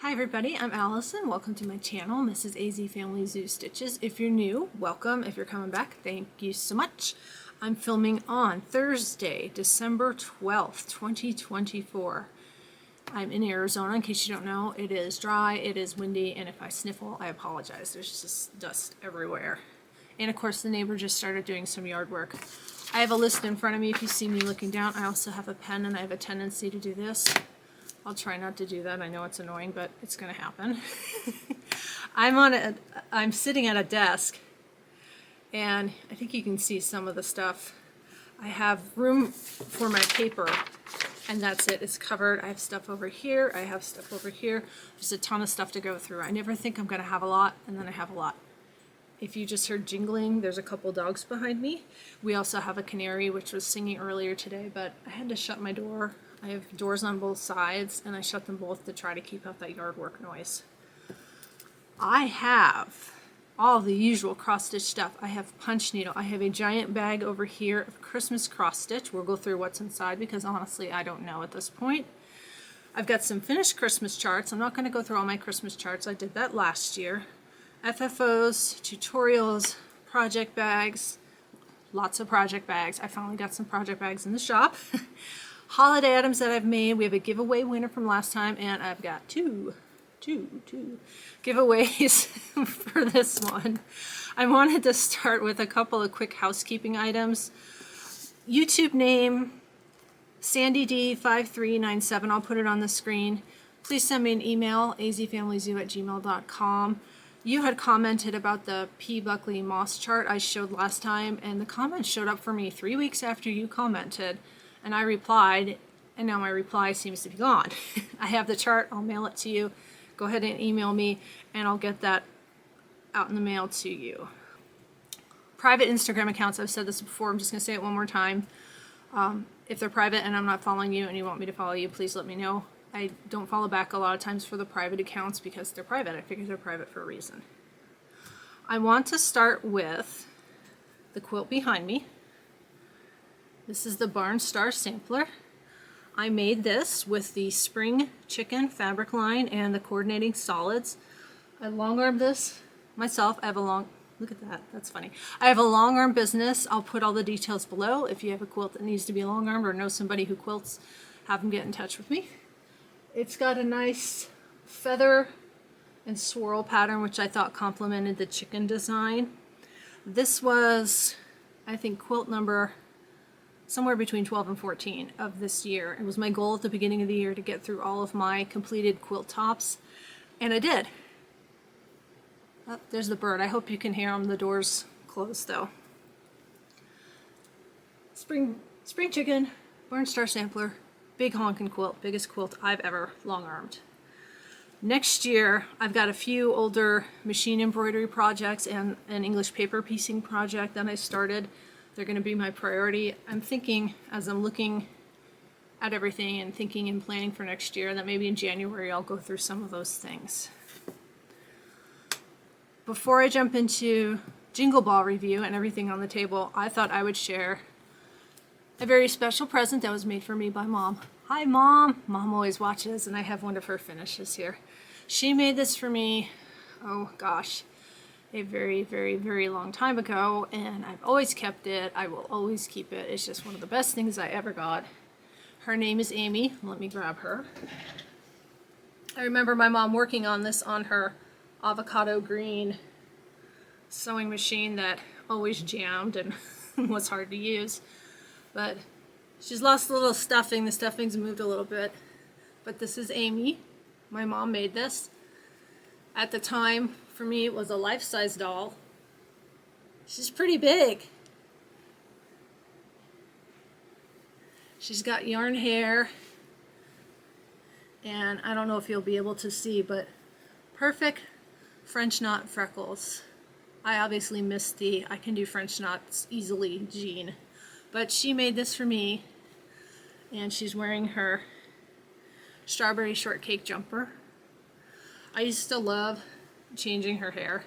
Hi everybody, I'm Allison. Welcome to my channel, Mrs. AZ Family Zoo Stitches. If you're new, welcome. If you're coming back, thank you so much. I'm filming on Thursday, December 12th, 2024. I'm in Arizona, in case you don't know. It is dry, it is windy, and if I sniffle, I apologize. There's just dust everywhere. And of course, the neighbor just started doing some yard work. I have a list in front of me if you see me looking down. I also have a pen, and I have a tendency to do this. I'll try not to do that. I know it's annoying, but it's going to happen. I'm sitting at a desk, and I think you can see some of the stuff. I have room for my paper, and that's it. It's covered. I have stuff over here. I have stuff over here. There's a ton of stuff to go through. I never think I'm going to have a lot, and then I have a lot. If you just heard jingling, there's a couple dogs behind me. We also have a canary, which was singing earlier today, but I had to shut my door. I have doors on both sides, and I shut them both to try to keep out that yard work noise. I have all the usual cross-stitch stuff. I have punch needle. I have a giant bag over here of Christmas cross-stitch. We'll go through what's inside because honestly, I don't know at this point. I've got some finished Christmas charts. I'm not going to go through all my Christmas charts. I did that last year. FFOs, tutorials, project bags, lots of project bags. I finally got some project bags in the shop. Holiday items that I've made. We have a giveaway winner from last time, and I've got two giveaways for this one. I wanted to start with a couple of quick housekeeping items. YouTube name, Sandy D5397. I'll put it on the screen. Please send me an email, azfamilyzoo@gmail.com. You had commented about the P. Buckley moss chart I showed last time, and the comment showed up for me 3 weeks after you commented. And I replied, and now my reply seems to be gone. I have the chart, I'll mail it to you. Go ahead and email me, and I'll get that out in the mail to you. Private Instagram accounts, I've said this before, I'm just going to say it one more time. If they're private and I'm not following you and you want me to follow you, please let me know. I don't follow back a lot of times for the private accounts because they're private. I figure they're private for a reason. I want to start with the quilt behind me. This is the Barn Star Sampler. I made this with the Spring Chicken fabric line and the coordinating solids. I long armed this myself. I have a long, look at that, that's funny. I have a long arm business. I'll put all the details below. If you have a quilt that needs to be long armed or know somebody who quilts, have them get in touch with me. It's got a nice feather and swirl pattern, which I thought complemented the chicken design. This was, I think, quilt number somewhere between 12 and 14 of this year. It was my goal at the beginning of the year to get through all of my completed quilt tops, and I did. Oh, there's the bird. I hope you can hear him. The door's closed though. Spring Chicken, Barn Star Sampler, big honkin' quilt, biggest quilt I've ever long-armed. Next year, I've got a few older machine embroidery projects and an English paper piecing project that I started. They're going to be my priority. I'm thinking, as I'm looking at everything and thinking and planning for next year, that maybe in January I'll go through some of those things. Before I jump into Jingle Ball review and everything on the table, I thought I would share a very special present that was made for me by Mom. Hi, Mom! Mom always watches, and I have one of her finishes here. She made this for me, oh gosh, a very, very, very long time ago, and I've always kept it. I will always keep it. It's just one of the best things I ever got. Her name is Amy. Let me grab her. I remember my mom working on this on her avocado green sewing machine that always jammed and was hard to use. But she's lost a little stuffing. The stuffing's moved a little bit. But this is Amy. My mom made this. At the time, for me, it was a life-size doll. She's pretty big. She's got yarn hair, and I don't know if you'll be able to see, but perfect French knot freckles. I obviously missed the I can do French knots easily gene, but she made this for me, and she's wearing her strawberry shortcake jumper. I used to love changing her hair,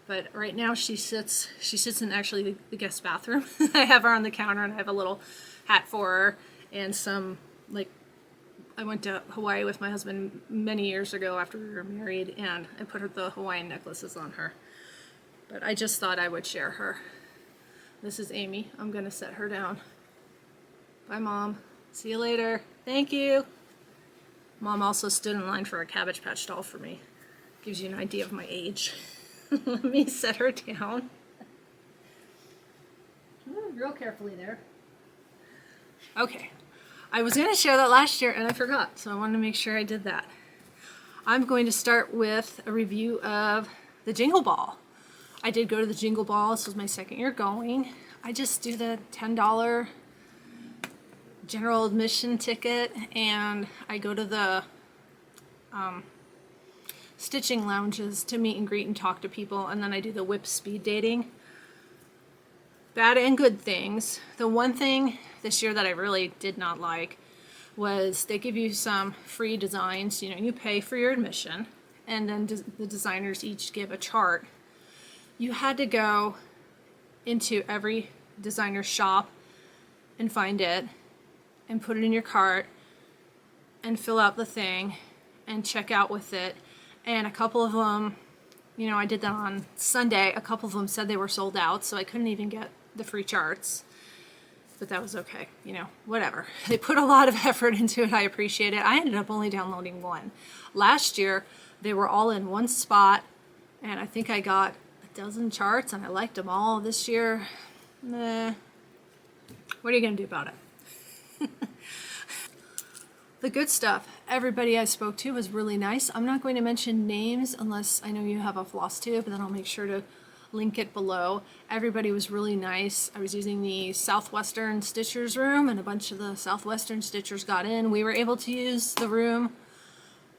but right now she sits in actually the guest bathroom. I have her on the counter, and I have a little hat for her and some like I went to Hawaii with my husband many years ago after we were married, and I put the Hawaiian necklaces on her. But I just thought I would share her. This is Amy. I'm gonna set her down. Bye, Mom. See you later. Thank you. Mom also stood in line for a Cabbage Patch doll for me. Gives you an idea of my age. Let me set her down. Real carefully there. Okay. I was going to share that last year and I forgot, so I wanted to make sure I did that. I'm going to start with a review of the Jingle Ball. I did go to the Jingle Ball. This was my second year going. I just do the $10 general admission ticket, and I go to the stitching lounges to meet and greet and talk to people, and then I do the whip speed dating. Bad and good things. The one thing this year that I really did not like was they give you some free designs. You know, you pay for your admission, and then the designers each give a chart. You had to go into every designer shop and find it and put it in your cart and fill out the thing and check out with it. And a couple of them, you know, I did that on Sunday. A couple of them said they were sold out, so I couldn't even get the free charts. But that was okay, you know, whatever. They put a lot of effort into it. I appreciate it. I ended up only downloading one. Last year, they were all in one spot, and I think I got a dozen charts, and I liked them all. This year, meh. What are you going to do about it? The good stuff. Everybody I spoke to was really nice. I'm not going to mention names unless I know you have a Flosstube, and then I'll make sure to link it below. Everybody was really nice. I was using the Southwestern Stitchers room, and a bunch of the Southwestern Stitchers got in. We were able to use the room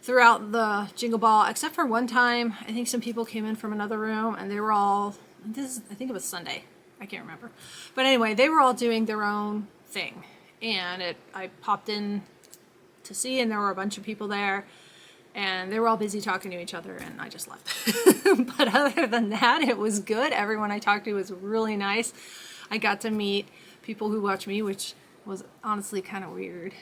throughout the Jingle Ball, except for one time. I think some people came in from another room, and they were all, I think it was Sunday. I can't remember. But anyway, they were all doing their own thing. And I popped in to see, and there were a bunch of people there, and they were all busy talking to each other, and I just left. But other than that, it was good. Everyone I talked to was really nice. I got to meet people who watch me, which was honestly kind of weird,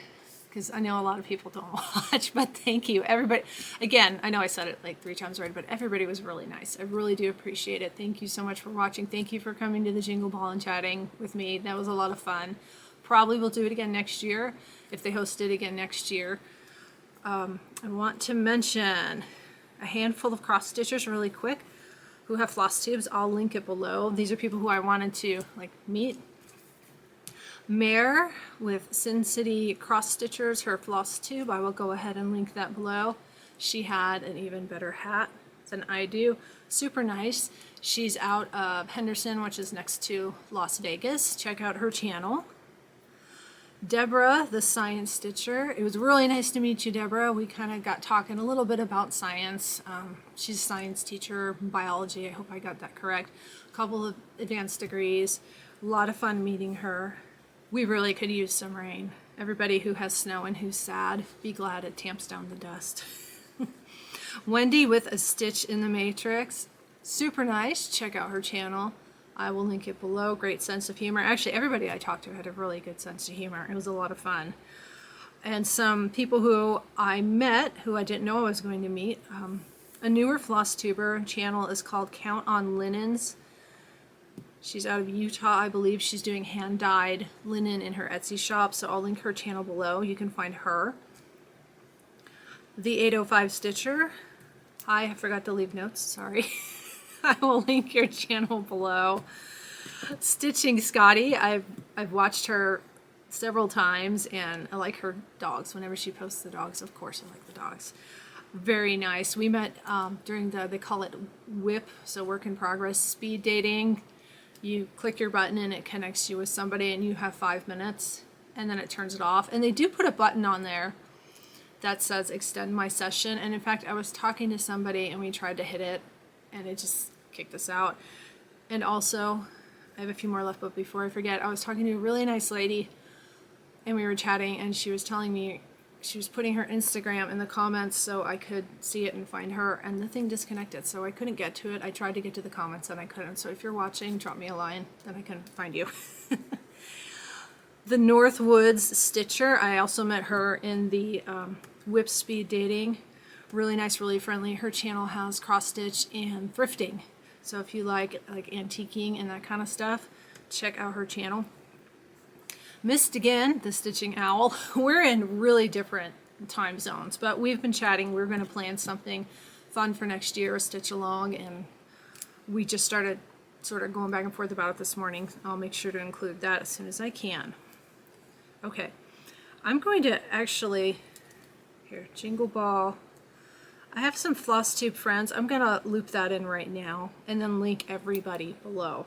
because I know a lot of people don't watch, but thank you. Everybody, again, I know I said it like 3 times already, but everybody was really nice. I really do appreciate it. Thank you so much for watching. Thank you for coming to the Jingle Ball and chatting with me. That was a lot of fun. Probably will do it again next year, if they host it again next year. I want to mention a handful of cross stitchers really quick who have floss tubes. I'll link it below. These are people who I wanted to meet. Mare with Sin City Cross Stitchers, her floss tube. I will go ahead and link that below. She had an even better hat than I do. Super nice. She's out of Henderson, which is next to Las Vegas. Check out her channel. Deborah, the science stitcher. It was really nice to meet you, Deborah. We kind of got talking a little bit about science. She's a science teacher, biology. I hope I got that correct. A couple of advanced degrees. A lot of fun meeting her. We really could use some rain. Everybody who has snow and who's sad, be glad it tamps down the dust. Wendy with a Stitch in the Matrix. Super nice. Check out her channel. I will link it below. Great sense of humor. Actually, everybody I talked to had a really good sense of humor. It was a lot of fun. And some people who I met, who I didn't know I was going to meet. A newer Flosstuber channel is called Count on Linens. She's out of Utah, I believe. She's doing hand-dyed linen in her Etsy shop, so I'll link her channel below. You can find her. The 805 Stitcher. I forgot to leave notes, sorry. I will link your channel below. Stitching Scotty, I've watched her several times, and I like her dogs. Whenever she posts the dogs, of course I like the dogs. Very nice. We met during they call it WIP, so work in progress speed dating. You click your button and it connects you with somebody, and you have 5 minutes, and then it turns it off. And they do put a button on there that says extend my session. And in fact, I was talking to somebody and we tried to hit it, and it just kicked us out. And also, I have a few more left, but before I forget, I was talking to a really nice lady, and we were chatting, and she was telling me she was putting her Instagram in the comments so I could see it and find her, and the thing disconnected, so I couldn't get to it. I tried to get to the comments and I couldn't. So if you're watching, drop me a line, then I can find you. The Northwoods Stitcher, I also met her in the Whip Speed Dating. Really nice, really friendly. Her channel has cross stitch and thrifting. So if you like antiquing and that kind of stuff, check out her channel. Missed again, the Stitching Owl. We're in really different time zones, but we've been chatting. We're going to plan something fun for next year, a stitch along, and we just started sort of going back and forth about it this morning. I'll make sure to include that as soon as I can. Okay, I'm going to actually, here, Jingle Ball. I have some Flosstube friends. I'm going to loop that in right now and then link everybody below.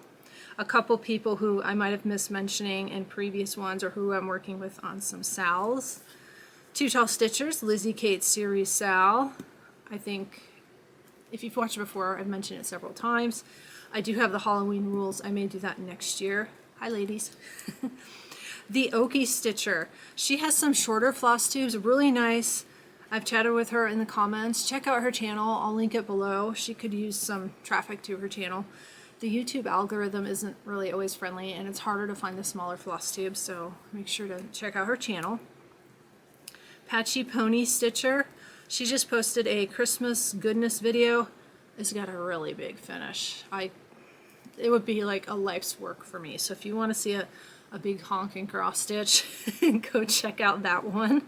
A couple people who I might have missed mentioning in previous ones or who I'm working with on some Sals. Two Tall Stitchers, Lizzie Kate Series Sal. I think if you've watched it before, I've mentioned it several times. I do have the Halloween rules. I may do that next year. Hi, ladies. The Okie Stitcher. She has some shorter floss tubes, really nice. I've chatted with her in the comments. Check out her channel. I'll link it below. She could use some traffic to her channel. The YouTube algorithm isn't really always friendly, and it's harder to find the smaller floss tubes, so make sure to check out her channel. Patchy Pony Stitcher. She just posted a Christmas goodness video. It's got a really big finish. It would be like a life's work for me. So if you want to see a big honking cross stitch, go check out that one.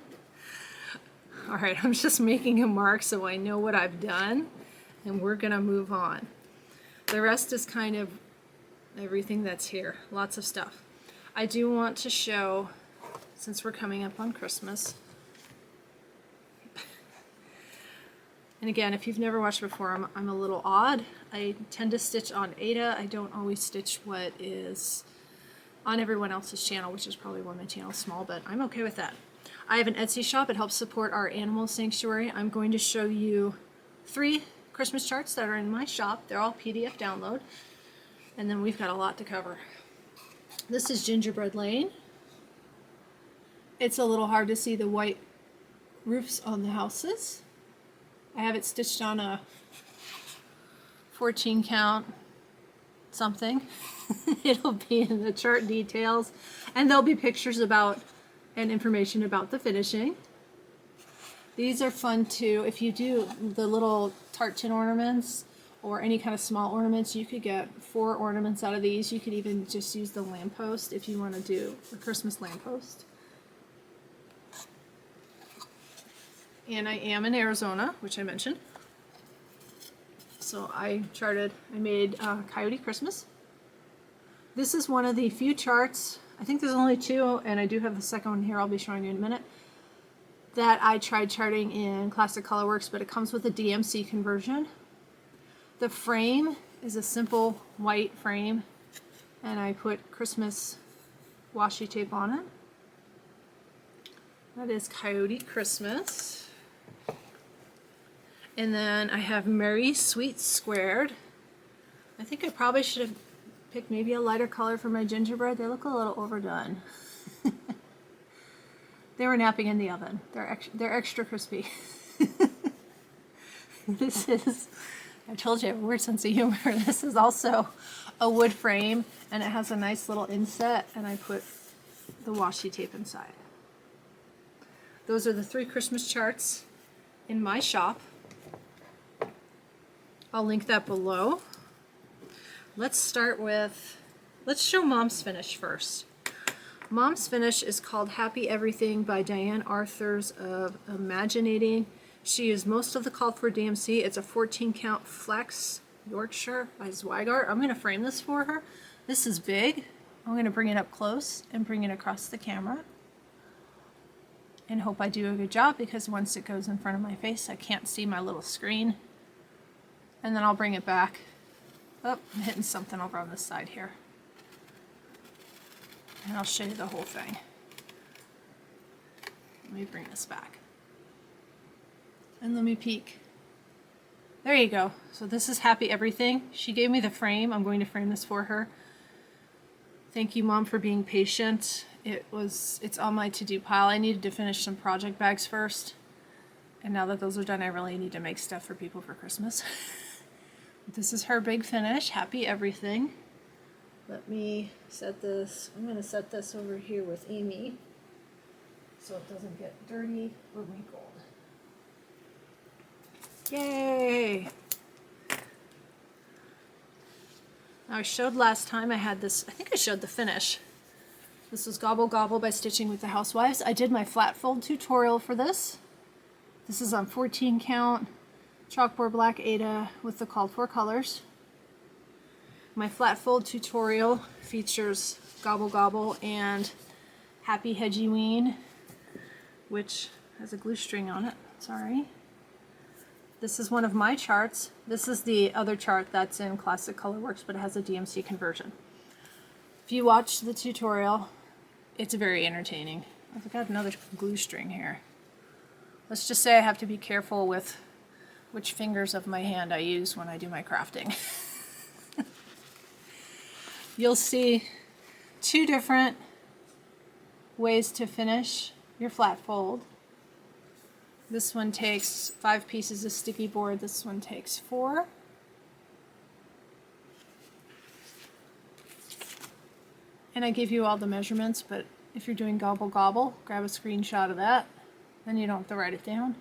All right, I'm just making a mark so I know what I've done, and we're gonna move on. The rest is kind of everything that's here, lots of stuff. I do want to show, since we're coming up on Christmas, and again, if you've never watched before, I'm a little odd. I tend to stitch on Ada. I don't always stitch what is on everyone else's channel, which is probably why my channel's small, but I'm okay with that. I have an Etsy shop. It helps support our animal sanctuary. I'm going to show you 3 Christmas charts that are in my shop. They're all PDF download. And then we've got a lot to cover. This is Gingerbread Lane. It's a little hard to see the white roofs on the houses. I have it stitched on a 14 count something. It'll be in the chart details, and there'll be pictures about and information about the finishing. These are fun too. If you do the little tart tin ornaments or any kind of small ornaments, you could get 4 ornaments out of these. You could even just use the lamppost if you want to do a Christmas lamppost. And I am in Arizona, which I mentioned. So I made Coyote Christmas. This is one of the few charts, I think there's only 2, and I do have the second one here I'll be showing you in a minute, that I tried charting in Classic Colorworks, but it comes with a DMC conversion. The frame is a simple white frame, and I put Christmas washi tape on it. That is Coyote Christmas. And then I have Merry Sweet Squared. I think I probably should have picked maybe a lighter color for my gingerbread. They look a little overdone. They were napping in the oven. They're extra crispy. This is, I told you, I have a weird sense of humor. This is also a wood frame, and it has a nice little inset, and I put the washi tape inside. Those are the 3 Christmas charts in my shop. I'll link that below. Let's show Mom's Finish first. Mom's Finish is called Happy Everything by Diane Arthurs of Imaginating. She used most of the called for DMC. It's a 14 count flex Yorkshire by Zweigart. I'm going to frame this for her. This is big. I'm going to bring it up close and bring it across the camera. And hope I do a good job, because once it goes in front of my face, I can't see my little screen. And then I'll bring it back. Oh, I'm hitting something over on this side here. And I'll show you the whole thing. Let me bring this back. And let me peek. There you go. So this is Happy Everything. She gave me the frame. I'm going to frame this for her. Thank you, Mom, for being patient. It's on my to-do pile. I needed to finish some project bags first. And now that those are done, I really need to make stuff for people for Christmas. This is her big finish, Happy Everything. Let me set this, I'm going to set this over here with Amy so it doesn't get dirty or wrinkled. Yay! Now I showed last time I had this, I think I showed the finish. This was Gobble Gobble by Stitching with the Housewives. I did my flat fold tutorial for this. This is on 14 count chalkboard black Aida with the called for colors. My flat fold tutorial features Gobble Gobble and Happy Hedgy Ween, which has a glue string on it, sorry. This is one of my charts. This is the other chart that's in Classic Colorworks, but it has a DMC conversion. If you watch the tutorial, it's very entertaining. I've got another glue string here. Let's just say I have to be careful with which fingers of my hand I use when I do my crafting. You'll see two different ways to finish your flat fold. This one takes 5 pieces of sticky board, this one takes 4. And I give you all the measurements, but if you're doing Gobble Gobble, grab a screenshot of that, then you don't have to write it down.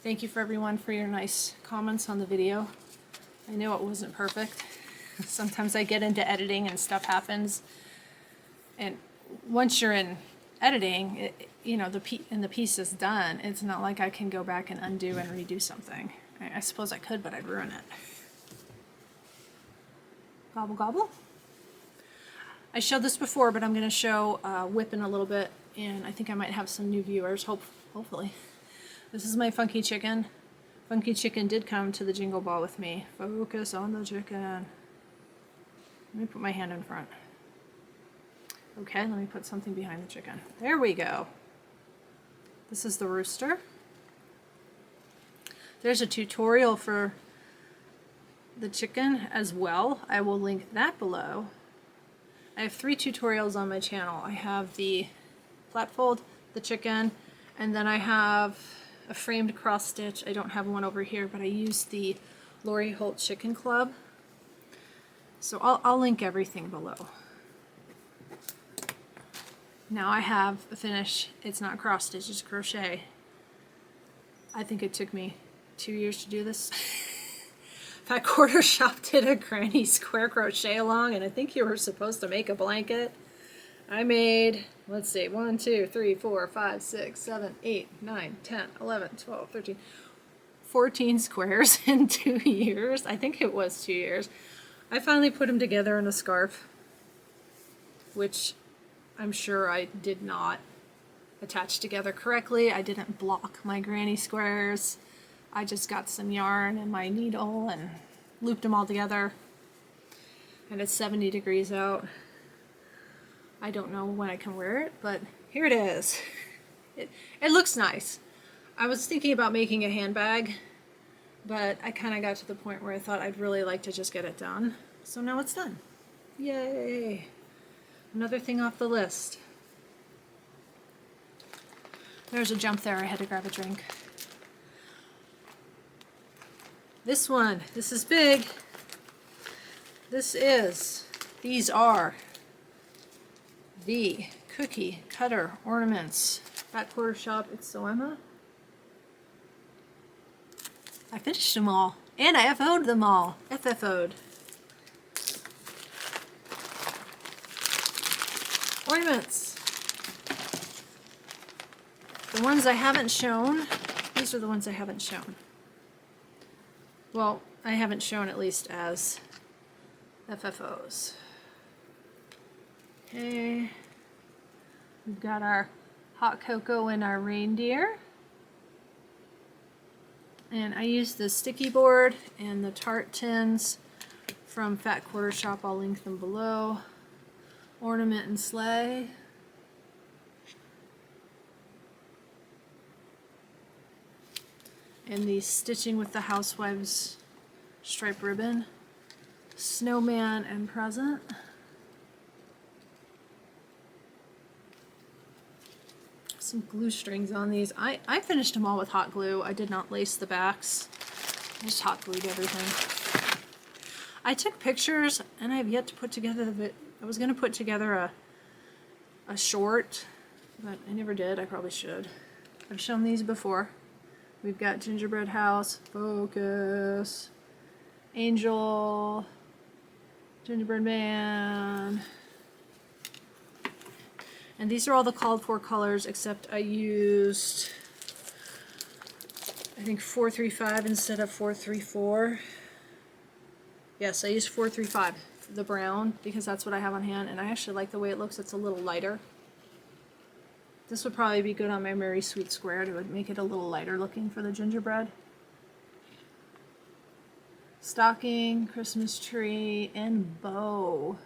Thank you for everyone for your nice comments on the video. I know it wasn't perfect. Sometimes I get into editing and stuff happens, and once you're in editing, you know, the piece is done. It's not like I can go back and undo and redo something. I suppose I could, but I'd ruin it. Gobble Gobble. I showed this before, but I'm going to show Whip in a little bit, and I think I might have some new viewers, hopefully. This is my Funky Chicken. Funky Chicken did come to the Jingle Ball with me. Focus on the chicken. Let me put my hand in front. Okay, let me put something behind the chicken. There we go. This is the rooster. There's a tutorial for the chicken as well. I will link that below. I have 3 tutorials on my channel. I have the flat fold, the chicken, and then I have a framed cross stitch. I don't have one over here, but I use the Lori Holt Chicken Club. So I'll link everything below. Now I have a finish. It's not cross stitch, it's crochet. I think it took me 2 years to do this. That quarter shop did a granny square crochet along, and I think you were supposed to make a blanket. I made, let's see, 1, 2, 3, 4, 5, 6, 7, 8, 9, 10, 11, 12, 13, 14 squares in 2 years. I think it was 2 years. I finally put them together in a scarf, which I'm sure I did not attach together correctly. I didn't block my granny squares. I just got some yarn and my needle and looped them all together. And it's 70 degrees out. I don't know when I can wear it, but here it is. It looks nice. I was thinking about making a handbag, but I kind of got to the point where I thought I'd really like to just get it done. So now it's done. Yay! Another thing off the list. There's a jump there. I had to grab a drink. This one. This is big. These are the Cookie Cutter Ornaments. Fat Quarter Shop. It's So Emma. I finished them all. And I FO'd them all. FFO'd. Ornaments. The ones I haven't shown, these are the ones I haven't shown. Well, I haven't shown at least as FFOs. Okay. We've got our hot cocoa and our reindeer. And I used the sticky board and the tart tins from Fat Quarter Shop. I'll link them below. Ornament and Sleigh. And the Stitching with the Housewives stripe ribbon. Snowman and Present. Some glue strings on these. I finished them all with hot glue. I did not lace the backs. I just hot glued everything. I took pictures and I have yet to put together I was going to put together a short, but I never did. I probably should. I've shown these before. We've got gingerbread house, focus, angel, gingerbread man. And these are all the called for colors, except I used, I think 435 instead of 434. Yes, I used 435, the brown, because that's what I have on hand, and I actually like the way it looks. It's a little lighter. This would probably be good on my Merry Sweet Square. It would make it a little lighter looking for the gingerbread. Stocking, Christmas tree, and bow.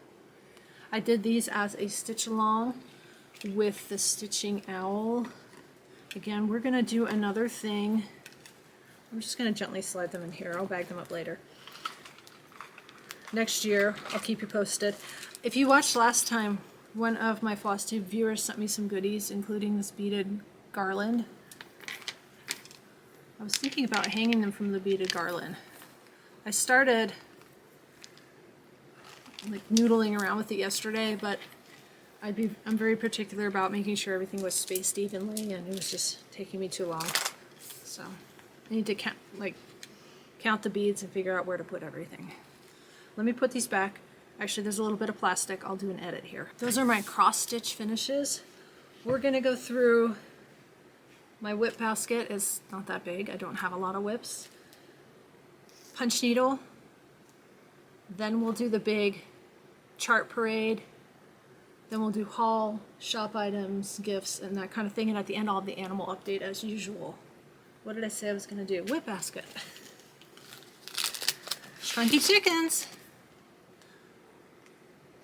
I did these as a stitch along with the stitching owl. Again, we're going to do another thing. I'm just going to gently slide them in here. I'll bag them up later. Next year, I'll keep you posted. If you watched last time, one of my Flosstube viewers sent me some goodies, including this beaded garland. I was thinking about hanging them from the beaded garland. I started like noodling around with it yesterday, but I'm very particular about making sure everything was spaced evenly, and it was just taking me too long. So I need to count the beads and figure out where to put everything. Let me put these back. Actually, there's a little bit of plastic. I'll do an edit here. Those are my cross stitch finishes. We're gonna go through my whip basket. It's not that big. I don't have a lot of whips. Punch needle. Then we'll do the big chart parade. Then we'll do haul, shop items, gifts, and that kind of thing. And at the end, I'll have the animal update as usual. What did I say I was gonna do? Whip basket. Funky chickens.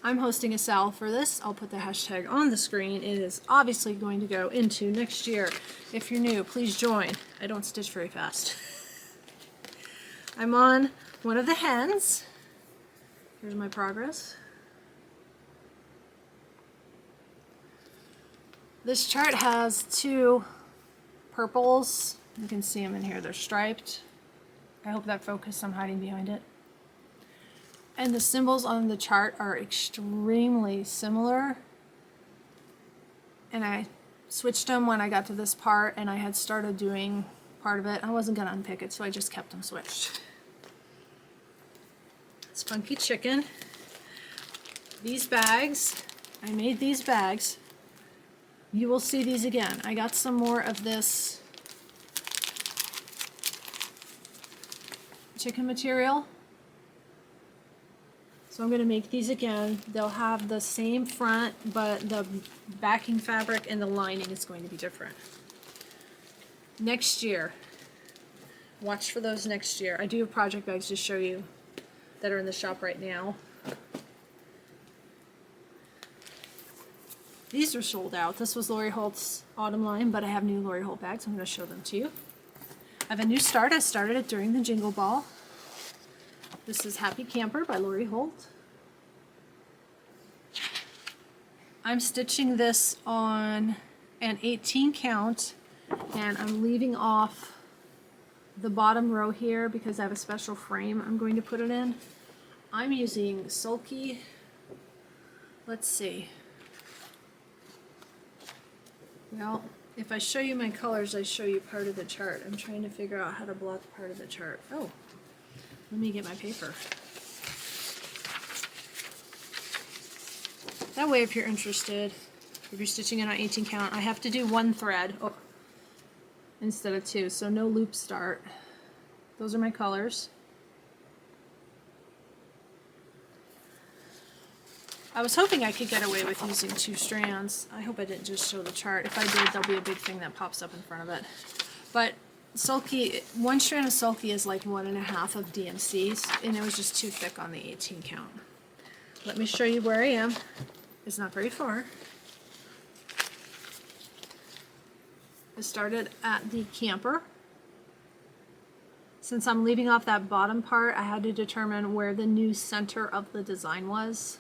I'm hosting a sale for this. I'll put the hashtag on the screen. It is obviously going to go into next year. If you're new, please join. I don't stitch very fast. I'm on one of the hens. Here's my progress. This chart has two purples. You can see them in here. They're striped. I hope that focused. I'm hiding behind it. And the symbols on the chart are extremely similar. And I switched them when I got to this part, and I had started doing part of it. I wasn't gonna unpick it, so I just kept them switched. Spunky chicken. These bags, I made these bags. You will see these again. I got some more of this chicken material. So I'm going to make these again. They'll have the same front, but the backing fabric and the lining is going to be different. Next year, watch for those next year. I do have project bags to show you that are in the shop right now. These are sold out. This was Lori Holt's autumn line, but I have new Lori Holt bags. I'm going to show them to you. I have a new start. I started it during the Jingle Ball. This is Happy Camper by Lori Holt. I'm stitching this on an 18 count, and I'm leaving off the bottom row here because I have a special frame I'm going to put it in. I'm using Sulky. Let's see. Well, if I show you my colors, I show you part of the chart. I'm trying to figure out how to block part of the chart. Oh. Let me get my paper. That way, if you're interested, if you're stitching in on 18 count, I have to do one thread instead of two, so no loop start. Those are my colors. I was hoping I could get away with using 2 strands. I hope I didn't just show the chart. If I did, there'll be a big thing that pops up in front of it. But Sulky, 1 strand of Sulky is like 1.5 of DMC's, and it was just too thick on the 18 count. Let me show you where I am. It's not very far. I started at the camper. Since I'm leaving off that bottom part, I had to determine where the new center of the design was.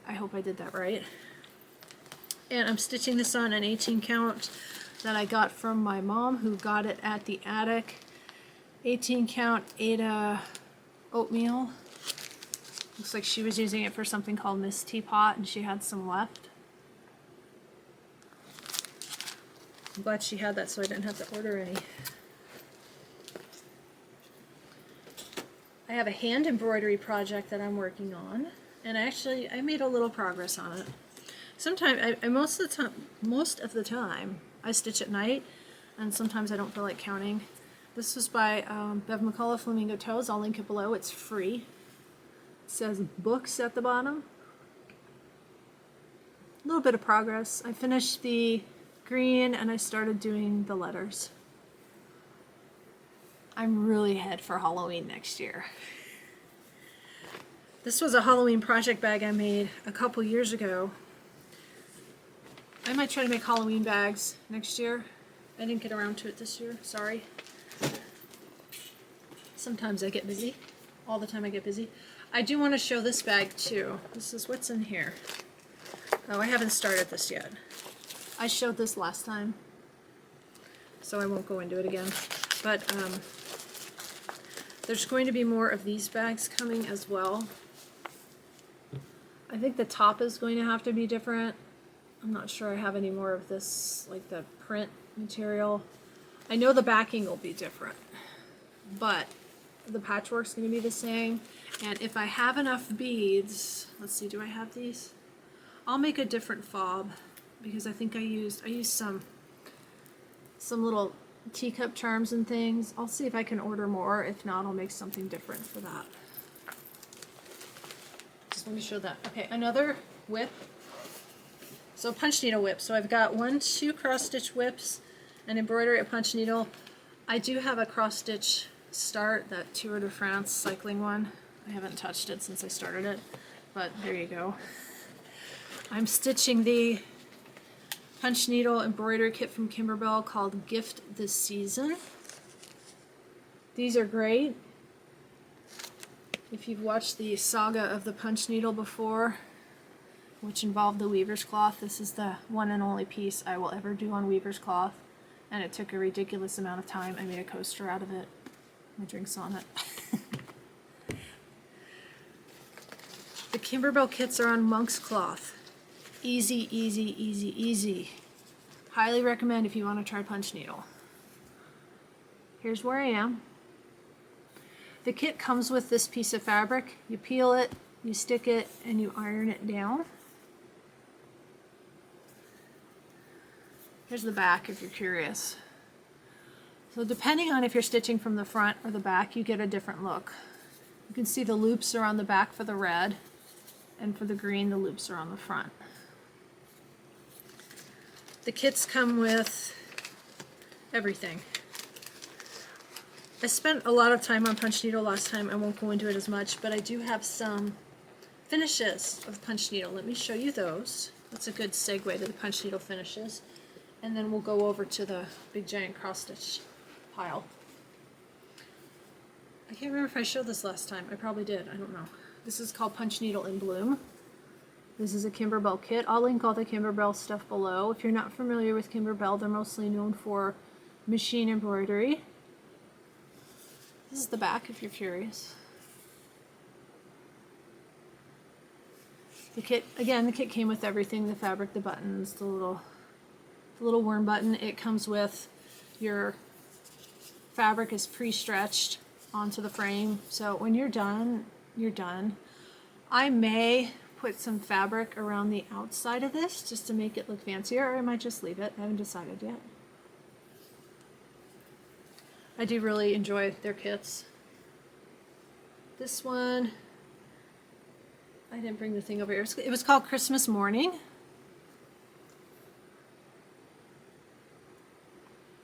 I hope I did that right. And I'm stitching this on an 18 count that I got from my mom, who got it at the attic. 18 count Ada oatmeal. Looks like she was using it for something called Miss Teapot and she had some left. I'm glad she had that so I didn't have to order any. I have a hand embroidery project that I'm working on, and I made a little progress on it. Sometimes, most of the time, I stitch at night, and sometimes I don't feel like counting. This was by Bev McCullough, Flamingo Toes. I'll link it below. It's free. It says books at the bottom. A little bit of progress. I finished the green and I started doing the letters. I'm really ahead for Halloween next year. This was a Halloween project bag I made a couple years ago. I might try to make Halloween bags next year. I didn't get around to it this year, sorry. Sometimes I get busy. All the time I get busy. I do want to show this bag too. This is what's in here. Oh, I haven't started this yet. I showed this last time, so I won't go into it again. But there's going to be more of these bags coming as well. I think the top is going to have to be different. I'm not sure I have any more of this, like the print material. I know the backing will be different, but the patchwork's going to be the same. And if I have enough beads, let's see, do I have these? I'll make a different fob because I think I used some little teacup charms and things. I'll see if I can order more. If not, I'll make something different for that. Just let me show that. Okay, another whip. So punch needle whip. So I've got 2 cross stitch whips, an embroidery, a punch needle. I do have a cross stitch start, that Tour de France cycling one. I haven't touched it since I started it, but there you go. I'm stitching the punch needle embroidery kit from Kimberbell called Gift This Season. These are great. If you've watched the saga of the punch needle before, which involved the weaver's cloth, this is the one and only piece I will ever do on weaver's cloth, and it took a ridiculous amount of time. I made a coaster out of it. My drink's on it. The Kimberbell kits are on monk's cloth. Easy, easy, easy, easy. Highly recommend if you want to try punch needle. Here's where I am. The kit comes with this piece of fabric. You peel it, you stick it, and you iron it down. Here's the back if you're curious. So depending on if you're stitching from the front or the back, you get a different look. You can see the loops are on the back for the red, and for the green, the loops are on the front. The kits come with everything. I spent a lot of time on punch needle last time. I won't go into it as much, but I do have some finishes of punch needle. Let me show you those. That's a good segue to the punch needle finishes. And then we'll go over to the big giant cross stitch pile. I can't remember if I showed this last time. I probably did. I don't know. This is called Punch Needle in Bloom. This is a Kimberbell kit. I'll link all the Kimberbell stuff below. If you're not familiar with Kimberbell, they're mostly known for machine embroidery. This is the back if you're curious. The kit, again, the kit came with everything, the fabric, the buttons, the little worm button. It comes with your fabric is pre-stretched onto the frame, so when you're done, you're done. I may put some fabric around the outside of this just to make it look fancier, or I might just leave it. I haven't decided yet. I do really enjoy their kits. This one, I didn't bring the thing over here. It was called Christmas Morning.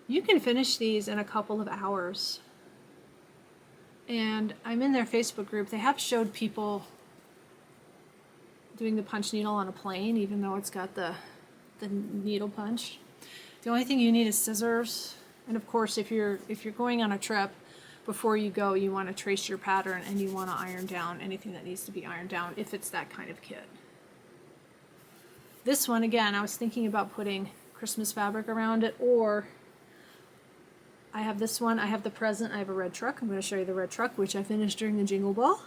You can finish these in a couple of hours. And I'm in their Facebook group. They have showed people doing the punch needle on a plane, even though it's got the needle punch. The only thing you need is scissors. And of course, if you're going on a trip, before you go, you want to trace your pattern and you want to iron down anything that needs to be ironed down if it's that kind of kit. This one, again, I was thinking about putting Christmas fabric around it, or I have this one, I have the present, I have a red truck. I'm going to show you the red truck, which I finished during the Jingle Ball.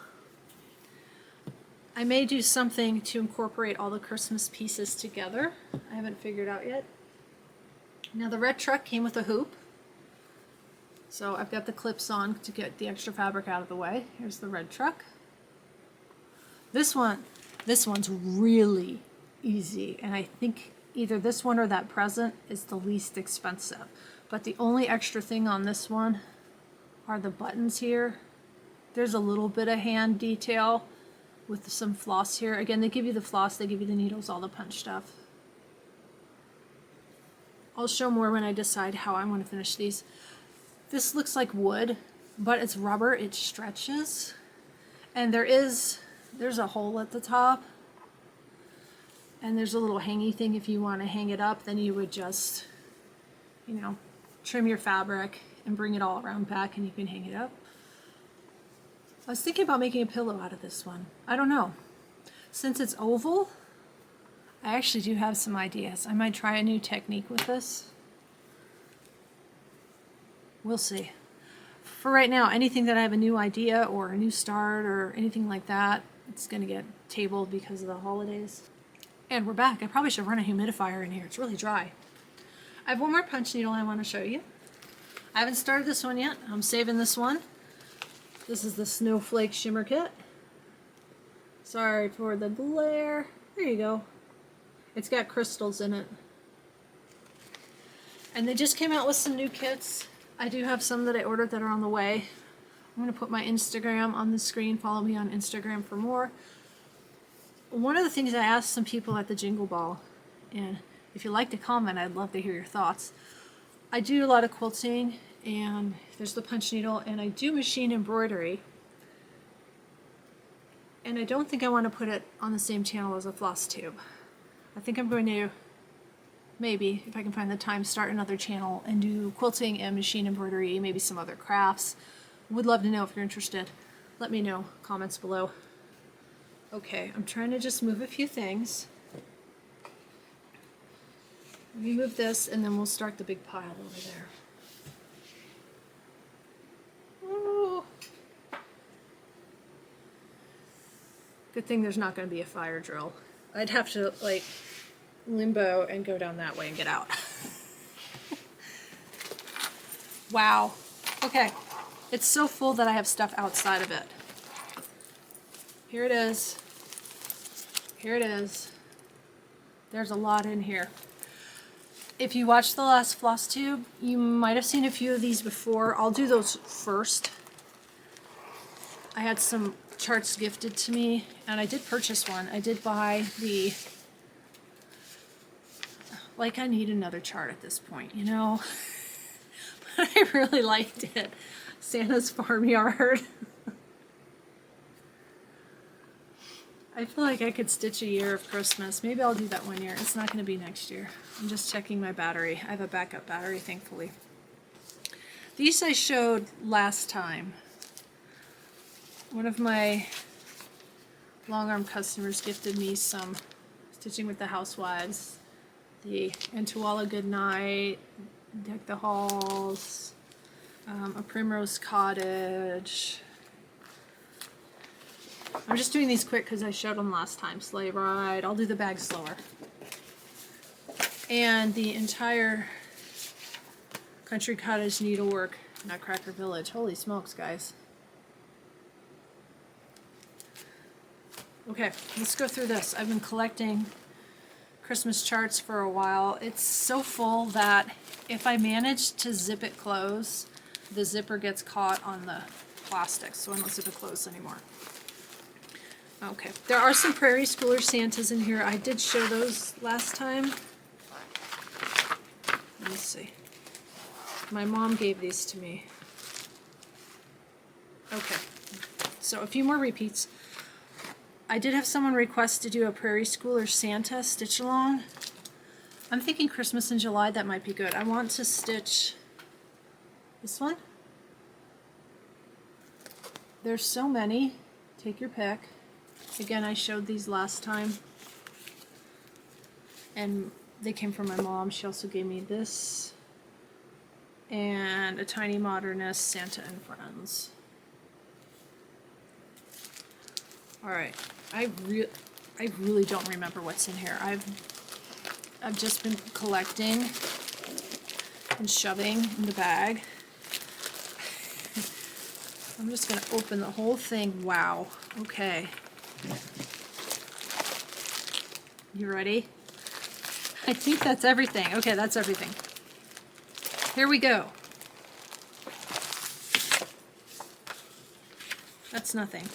I may do something to incorporate all the Christmas pieces together. I haven't figured out yet. Now the red truck came with a hoop. So I've got the clips on to get the extra fabric out of the way. Here's the red truck. This one's really easy, and I think either this one or that present is the least expensive. But the only extra thing on this one are the buttons here. There's a little bit of hand detail with some floss here. Again, they give you the floss, they give you the needles, all the punch stuff. I'll show more when I decide how I want to finish these. This looks like wood, but it's rubber, it stretches. And there's a hole at the top. And there's a little hangy thing if you want to hang it up, then you would just, you know, trim your fabric and bring it all around back and you can hang it up. I was thinking about making a pillow out of this one. I don't know. Since it's oval, I actually do have some ideas. I might try a new technique with this. We'll see. For right now, anything that I have a new idea or a new start or anything like that, it's going to get tabled because of the holidays. And we're back. I probably should run a humidifier in here. It's really dry. I have one more punch needle I want to show you. I haven't started this one yet. I'm saving this one. This is the Snowflake Shimmer Kit. Sorry for the glare. There you go. It's got crystals in it. And they just came out with some new kits. I do have some that I ordered that are on the way. I'm going to put my Instagram on the screen. Follow me on Instagram for more. One of the things I asked some people at the Jingle Ball, and if you'd like to comment, I'd love to hear your thoughts. I do a lot of quilting, and there's the punch needle, and I do machine embroidery. And I don't think I want to put it on the same channel as a floss tube. I think I'm going to, maybe, if I can find the time, start another channel and do quilting and machine embroidery, maybe some other crafts. Would love to know if you're interested. Let me know, comments below. Okay, I'm trying to just move a few things. Let me move this and then we'll start the big pile over there. Ooh. Good thing there's not going to be a fire drill. I'd have to like limbo and go down that way and get out. Wow. Okay. It's so full that I have stuff outside of it. Here it is. Here it is. There's a lot in here. If you watched the last Flosstube, you might have seen a few of these before. I'll do those first. I had some charts gifted to me, and I did purchase one. I did buy the... Like, I need another chart at this point, you know? But I really liked it. Santa's Farmyard. I feel like I could stitch a year of Christmas. Maybe I'll do that one year. It's not going to be next year. I'm just checking my battery. I have a backup battery, thankfully. These I showed last time. One of my long arm customers gifted me some Stitching with the Housewives. The Antawalla Goodnight, Deck the Halls, A Primrose Cottage. I'm just doing these quick because I showed them last time. Sleigh Ride. I'll do the bag slower. And the entire Country Cottage Needlework Nutcracker Village. Holy smokes, guys. Okay, let's go through this. I've been collecting Christmas charts for a while. It's so full that if I manage to zip it closed, the zipper gets caught on the plastic, so I don't zip it closed anymore. Okay, there are some Prairie Schooler Santas in here. I did show those last time. Let me see. My mom gave these to me. Okay, so a few more repeats. I did have someone request to do a Prairie Schooler Santa stitch along. I'm thinking Christmas in July, that might be good. I want to stitch this one. There's so many. Take your pick. Again, I showed these last time. And they came from my mom. She also gave me this. and a Tiny Modernist Santa and Friends. All right, I really don't remember what's in here. I've just been collecting and shoving in the bag. I'm just going to open the whole thing. Wow. Okay. You ready? I think that's everything. Okay, that's everything. Here we go. That's nothing.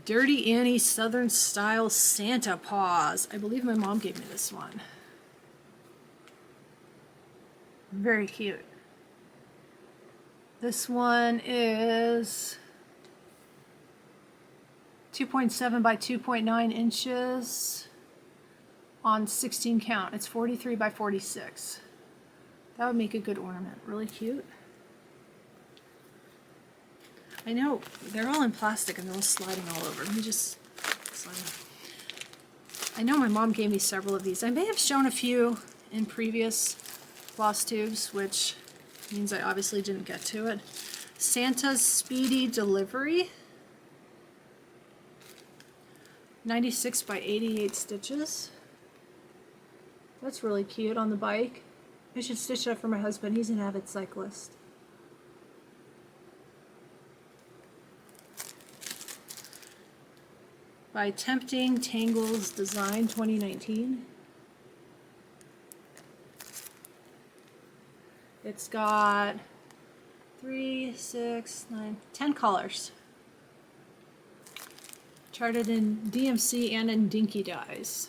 Dirty Annie Southern Style Santa Paws. I believe my mom gave me this one. Very cute. This one is 2.7 by 2.9 inches on 16 count. It's 43 by 46. That would make a good ornament. Really cute. I know, they're all in plastic and they're all sliding all over. Let me just slide them. I know my mom gave me several of these. I may have shown a few in previous floss tubes, which means I obviously didn't get to it. Santa's Speedy Delivery. 96 by 88 stitches. That's really cute on the bike. I should stitch that for my husband. He's an avid cyclist. By Tempting Tangles Design 2019. It's got 3, 6, 9, 10 colors. Charted in DMC and in Dinky Dyes.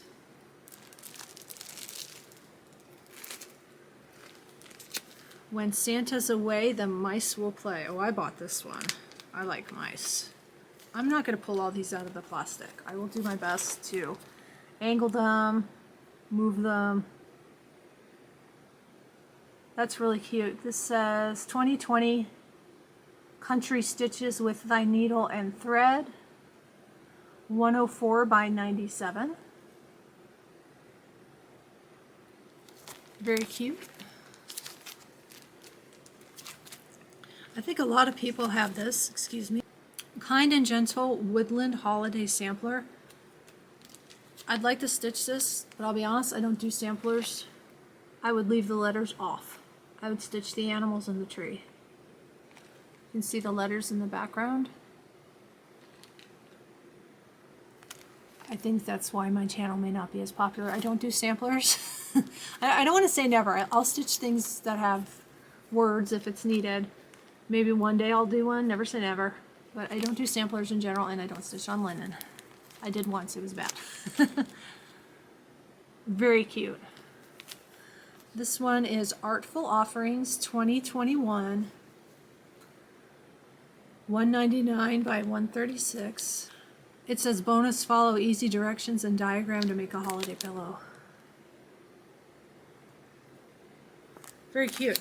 When Santa's away, the mice will play. Oh, I bought this one. I like mice. I'm not going to pull all these out of the plastic. I will do my best to angle them, move them. That's really cute. This says 2020 Country Stitches with Thy Needle and Thread. 104 by 97. Very cute. I think a lot of people have this, excuse me. Kind and Gentle Woodland Holiday Sampler. I'd like to stitch this, but I'll be honest, I don't do samplers. I would leave the letters off. I would stitch the animals in the tree. You can see the letters in the background. I think that's why my channel may not be as popular. I don't do samplers. I don't want to say never. I'll stitch things that have words if it's needed. Maybe one day I'll do one, never say never. But I don't do samplers in general, and I don't stitch on linen. I did once, it was bad. Very cute. This one is Artful Offerings 2021. 199 by 136. It says bonus, follow easy directions and diagram to make a holiday pillow. Very cute.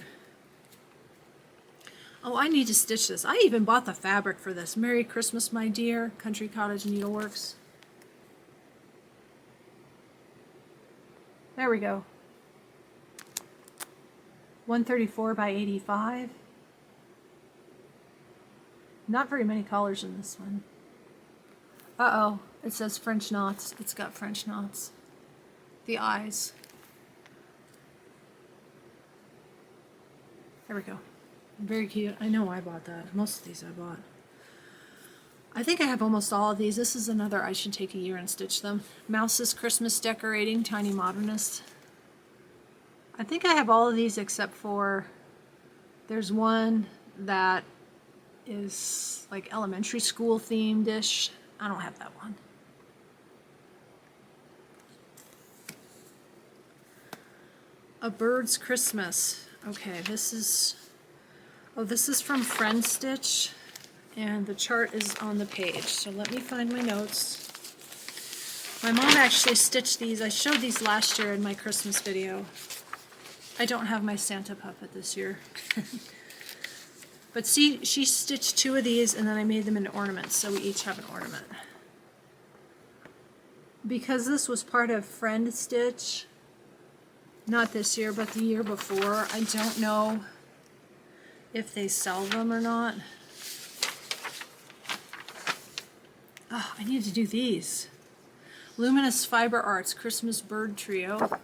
Oh, I need to stitch this. I even bought the fabric for this. Merry Christmas, my dear. Country Cottage Needleworks. There we go. 134 by 85. Not very many colors in this one. Uh-oh, it says French knots. It's got French knots. The eyes. There we go. Very cute. I know I bought that. Most of these I bought. I think I have almost all of these. This is another I should take a year and stitch them. Mouse's Christmas Decorating, Tiny Modernist. I think I have all of these except for there's one that is like elementary school themed-ish. I don't have that one. A Bird's Christmas. Okay, this is from Friend Stitch, and the chart is on the page. So let me find my notes. My mom actually stitched these. I showed these last year in my Christmas video. I don't have my Santa puppet this year. But see, she stitched 2 of these and then I made them into ornaments, so we each have an ornament. Because this was part of Friend Stitch, Not this year, but the year before. I don't know if they sell them or not. Oh, I need to do these. Luminous Fiber Arts Christmas Bird Trio.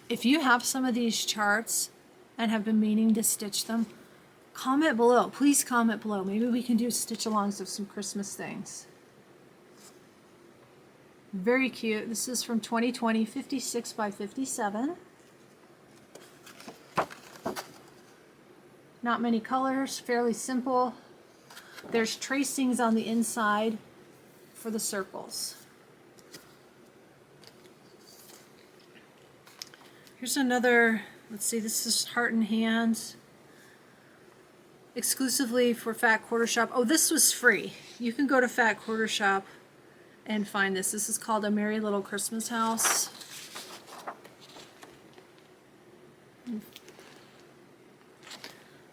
If you have some of these charts and have been meaning to stitch them, comment below. Please comment below. Maybe we can do stitch-alongs of some Christmas things. Very cute. This is from 2020, 56 by 57. Not many colors, fairly simple. There's tracings on the inside for the circles. Here's another, let's see, this is Heart and Hands. Exclusively for Fat Quarter Shop. Oh, this was free. You can go to Fat Quarter Shop and find this. This is called A Merry Little Christmas House.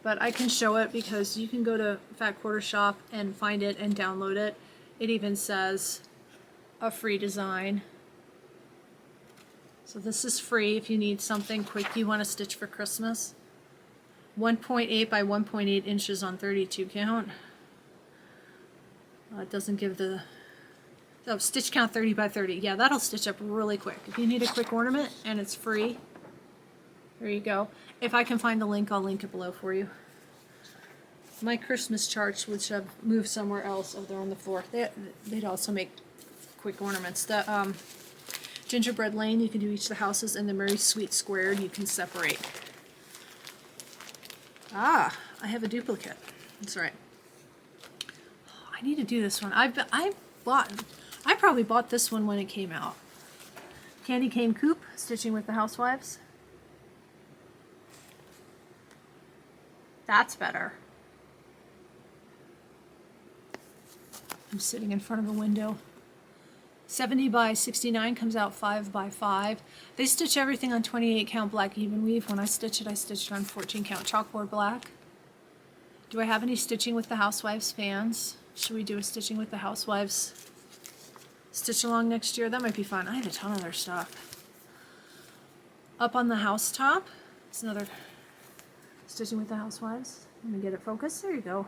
But I can show it because you can go to Fat Quarter Shop and find it and download it. It even says a free design. So this is free if you need something quick you want to stitch for Christmas. 1.8 by 1.8 inches on 32 count. It doesn't give the stitch count 30 by 30. Yeah, that'll stitch up really quick. If you need a quick ornament and it's free, there you go. If I can find the link, I'll link it below for you. My Christmas charts, which I've moved somewhere else, oh, they're on the floor. They'd also make quick ornaments. The Gingerbread Lane, you can do each of the houses, and the Merry Sweet Squared, you can separate. Ah, I have a duplicate. That's right. Oh, I need to do this one. I probably bought this one when it came out. Candy Cane Coupe, Stitching with the Housewives. That's better. I'm sitting in front of a window. 70 by 69 comes out 5 by 5. They stitch everything on 28 count black even weave. When I stitch it, I stitch it on 14 count chalkboard black. Do I have any Stitching with the Housewives fans? Should we do a Stitching with the Housewives stitch along next year? That might be fun. I have a ton of their stuff. Up on the housetop, it's another Stitching with the Housewives. Let me get it focused. There you go.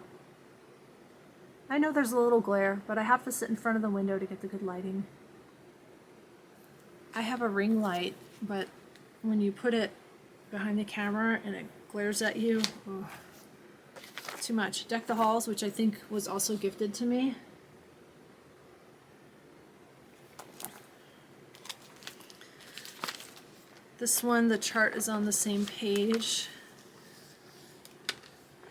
I know there's a little glare, but I have to sit in front of the window to get the good lighting. I have a ring light, but when you put it behind the camera and it glares at you, oh, too much. Deck the Halls, which I think was also gifted to me. This one, the chart is on the same page.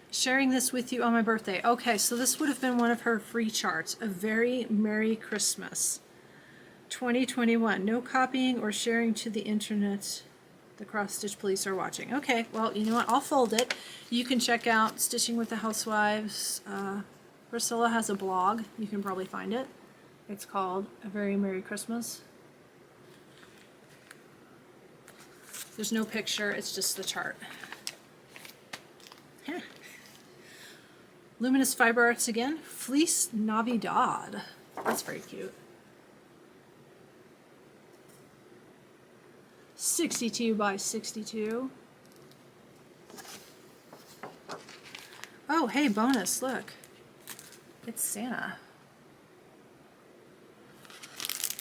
Sharing this with you on my birthday. Okay, so this would have been one of her free charts. A Very Merry Christmas 2021. No copying or sharing to the internet. The cross stitch police are watching. Okay, well, you know what? I'll fold it. You can check out Stitching with the Housewives. Priscilla has a blog. You can probably find it. It's called A Very Merry Christmas. There's no picture. It's just the chart. Huh. Luminous Fiber Arts again. Fleece Navidad. That's very cute. 62 by 62. Oh, hey, bonus, look. It's Santa.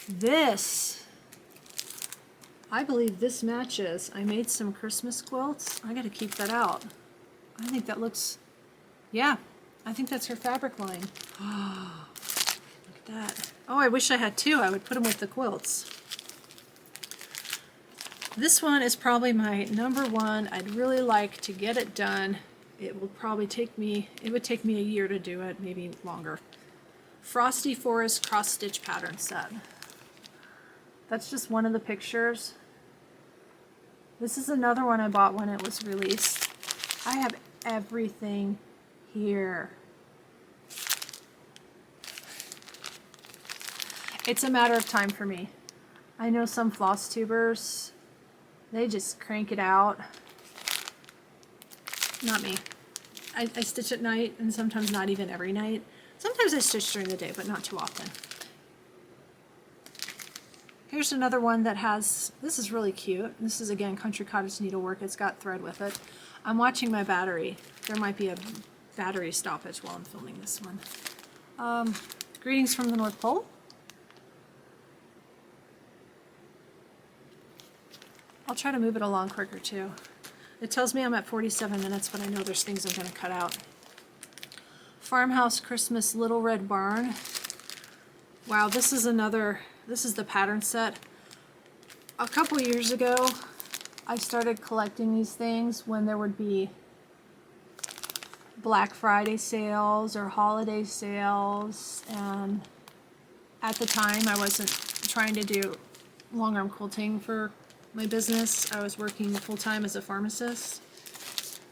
This, I believe this matches. I made some Christmas quilts. I gotta keep that out. I think that looks, yeah, I think that's her fabric line. Oh, look at that. Oh, I wish I had two. I would put them with the quilts. This one is probably my number one. I'd really like to get it done. It will probably take me, it would take me a year to do it, maybe longer. Frosty Forest cross stitch pattern set. That's just one of the pictures. This is another one I bought when it was released. I have everything here. It's a matter of time for me. I know some floss tubers, they just crank it out. Not me. I stitch at night, and sometimes not even every night. Sometimes I stitch during the day, but not too often. Here's another one that has, this is really cute. This is again Country Cottage Needlework. It's got thread with it. I'm watching my battery. There might be a battery stoppage while I'm filming this one. Greetings from the North Pole. I'll try to move it along quicker too. It tells me I'm at 47 minutes, but I know there's things I'm going to cut out. Farmhouse Christmas Little Red Barn. Wow, this is the pattern set. A couple years ago, I started collecting these things when there would be Black Friday sales or holiday sales, and at the time I wasn't trying to do long arm quilting for my business. I was working full-time as a pharmacist,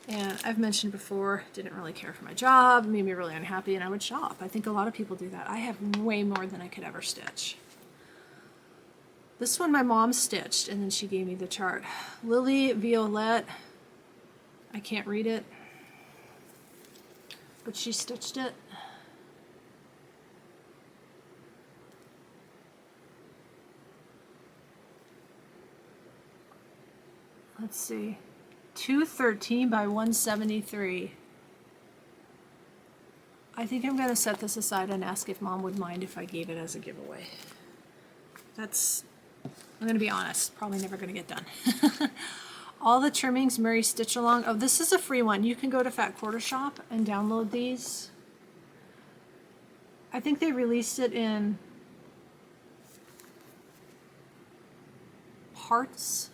and I've mentioned before, didn't really care for my job, made me really unhappy, and I would shop. I think a lot of people do that. I have way more than I could ever stitch. This one my mom stitched, and then she gave me the chart. Lily Violette, I can't read it, but she stitched it. Let's see, 213 by 173. I think I'm going to set this aside and ask if Mom would mind if I gave it as a giveaway. I'm going to be honest, probably never going to get done. All the Trimmings Mary Stitch Along. Oh, this is a free one. You can go to Fat Quarter Shop and download these. I think they released it in parts.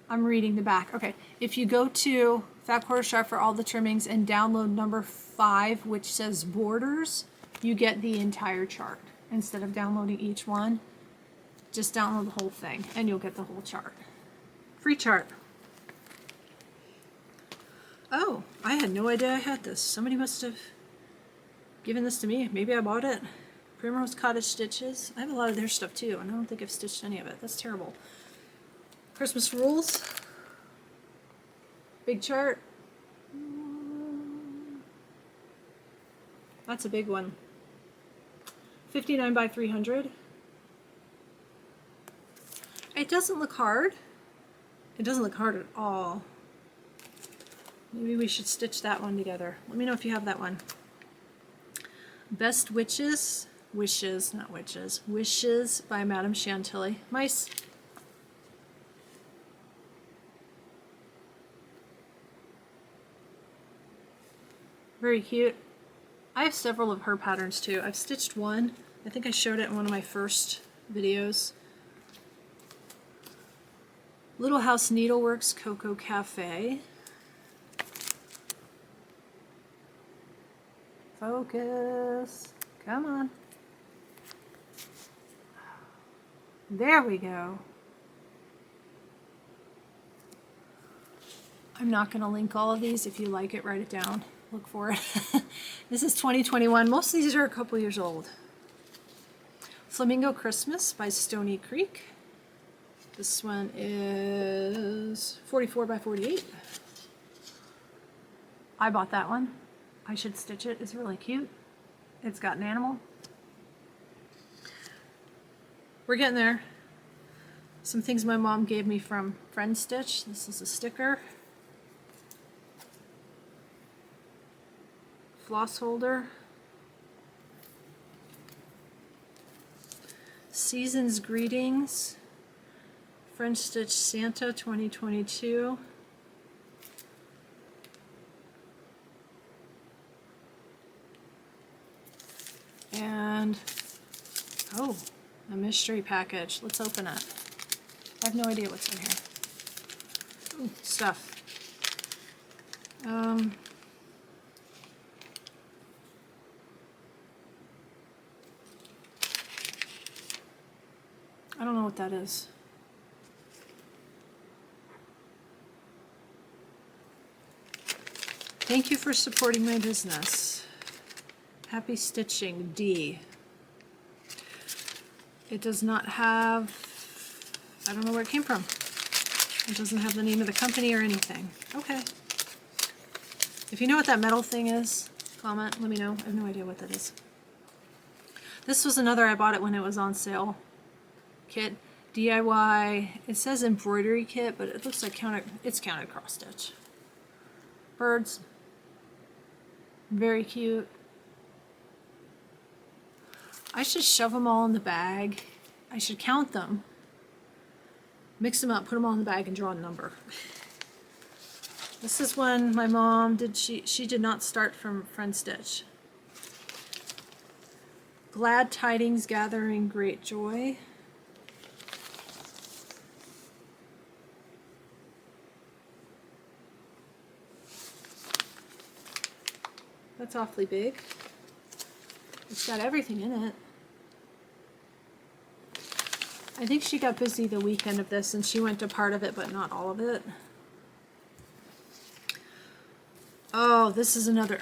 I'm reading the back. Okay, if you go to Fat Quarter Shop for all the trimmings and download number 5, which says borders, you get the entire chart. Instead of downloading each one, just download the whole thing and you'll get the whole chart. Free chart. Oh, I had no idea I had this. Somebody must have given this to me. Maybe I bought it. Primrose Cottage Stitches. I have a lot of their stuff too, and I don't think I've stitched any of it. That's terrible. Christmas Rules. Big chart. That's a big one. 59 by 300. It doesn't look hard. It doesn't look hard at all. Maybe we should stitch that one together. Let me know if you have that one. Best Wishes. Wishes, not witches. Wishes by Madame Chantilly. Mice. Very cute. I have several of her patterns too. I've stitched one. I think I showed it in one of my first videos. Little House Needleworks Cocoa Cafe. Focus. Come on. There we go. I'm not going to link all of these. If you like it, write it down. Look for it. This is 2021. Most of these are a couple years old. Flamingo Christmas by Stony Creek. This one is 44 by 48. I bought that one. I should stitch it. It's really cute. It's got an animal. We're getting there. Some things my mom gave me from Friend Stitch. This is a sticker. Floss holder. Season's Greetings. French Stitch Santa 2022. And, oh, a mystery package. Let's open it. I have no idea what's in here. Ooh, stuff. I don't know what that is. Thank you for supporting my business. Happy Stitching, D. It does not have, I don't know where it came from. It doesn't have the name of the company or anything. Okay. If you know what that metal thing is, comment, let me know. I have no idea what that is. This was another, I bought it when it was on sale. kit. DIY, it says embroidery kit, but it looks like it's counted cross stitch. Birds, very cute. I should shove them all in the bag. I should count them, mix them up, put them all in the bag, and draw a number. This is when my mom did, she did not start from Friend Stitch. Glad tidings gathering great joy. That's awfully big. It's got everything in it. I think she got busy the weekend of this and she went to part of it, but not all of it. Oh, this is another,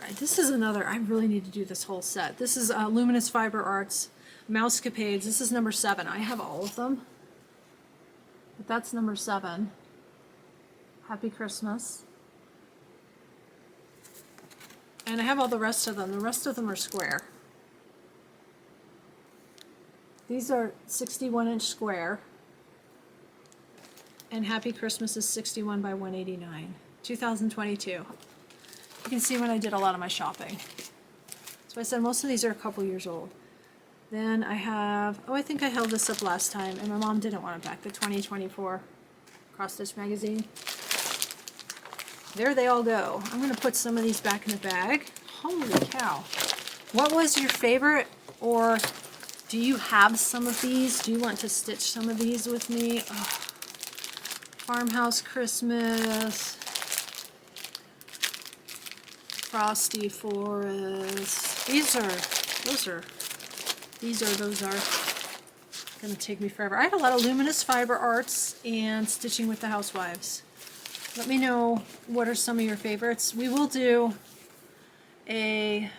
I really need to do this whole set. This is Luminous Fiber Arts, Mousecapades. This is number 7. I have all of them, but that's number 7. Happy Christmas. And I have all the rest of them. The rest of them are square. These are 61-inch square. And Happy Christmas is 61 by 189. 2022. You can see when I did a lot of my shopping. So I said most of these are a couple years old. Then I have, oh, I think I held this up last time, and my mom didn't want it back, the 2024 Cross Stitch magazine. There they all go. I'm going to put some of these back in the bag. Holy cow. What was your favorite, or do you have some of these? Do you want to stitch some of these with me? Oh. Farmhouse Christmas. Frosty Forest. These are gonna take me forever. I have a lot of Luminous Fiber Arts and Stitching with the Housewives. Let me know what are some of your favorites. We will do a,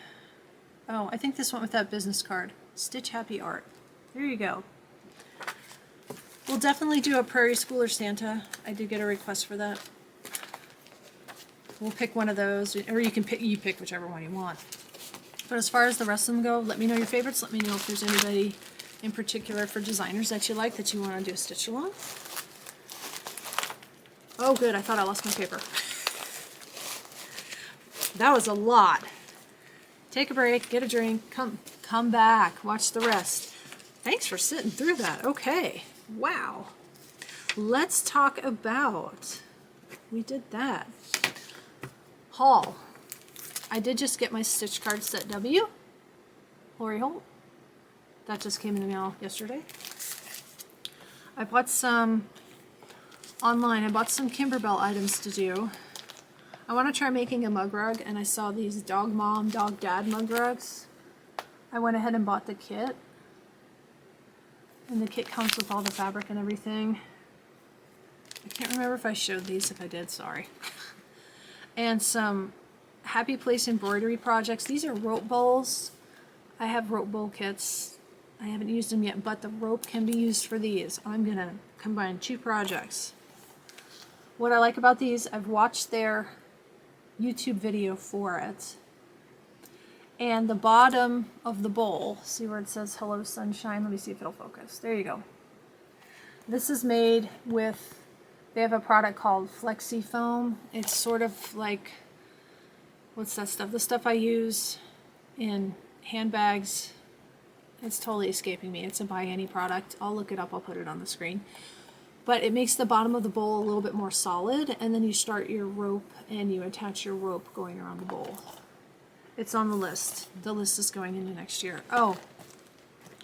oh, I think this went with that business card. Stitch Happy Art. There you go. We'll definitely do a Prairie Schooler Santa. I did get a request for that. We'll pick one of those, or you pick whichever one you want. But as far as the rest of them go, let me know your favorites. Let me know if there's anybody in particular for designers that you like that you want to do a stitch along. Oh good, I thought I lost my paper. That was a lot. Take a break, get a drink, come back, watch the rest. Thanks for sitting through that. Okay, wow. Let's talk about, we did that. Haul. I did just get my stitch card set W. Lori Holt. That just came in the mail yesterday. I bought some online. I bought some Kimberbell items to do. I want to try making a mug rug, and I saw these dog mom, dog dad mug rugs. I went ahead and bought the kit. And the kit comes with all the fabric and everything. I can't remember if I showed these. If I did, sorry. And some Happy Place embroidery projects. These are rope bowls. I have rope bowl kits. I haven't used them yet, but the rope can be used for these. I'm going to combine 2 projects. What I like about these, I've watched their YouTube video for it. And the bottom of the bowl, see where it says Hello Sunshine? Let me see if it'll focus. There you go. This is made with, they have a product called Flexi Foam. It's sort of like, what's that stuff? The stuff I use in handbags. It's totally escaping me. It's a Buy Any product. I'll look it up. I'll put it on the screen. But it makes the bottom of the bowl a little bit more solid, and then you start your rope and you attach your rope going around the bowl. It's on the list. The list is going into next year. Oh,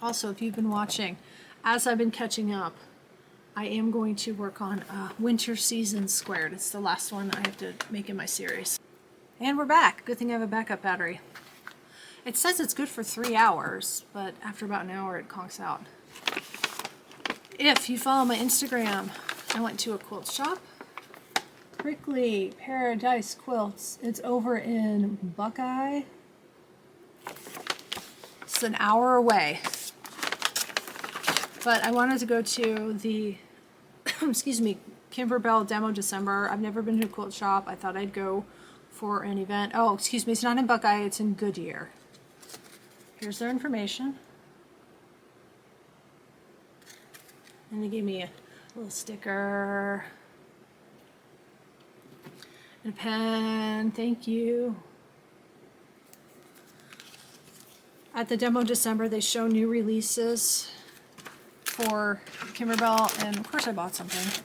also, if you've been watching, as I've been catching up, I am going to work on Winter Season Squared. It's the last one I have to make in my series. And we're back. Good thing I have a backup battery. It says it's good for 3 hours, but after about an hour it conks out. If you follow my Instagram, I went to a quilt shop. Prickly Paradise Quilts. It's over in Buckeye. It's an hour away. But I wanted to go to the, excuse me, Kimberbell Demo December. I've never been to a quilt shop. I thought I'd go for an event. Oh, excuse me, it's not in Buckeye, it's in Goodyear. Here's their information. And they gave me a little sticker and a pen. Thank you. At the demo December, they show new releases for Kimberbell, and of course I bought something.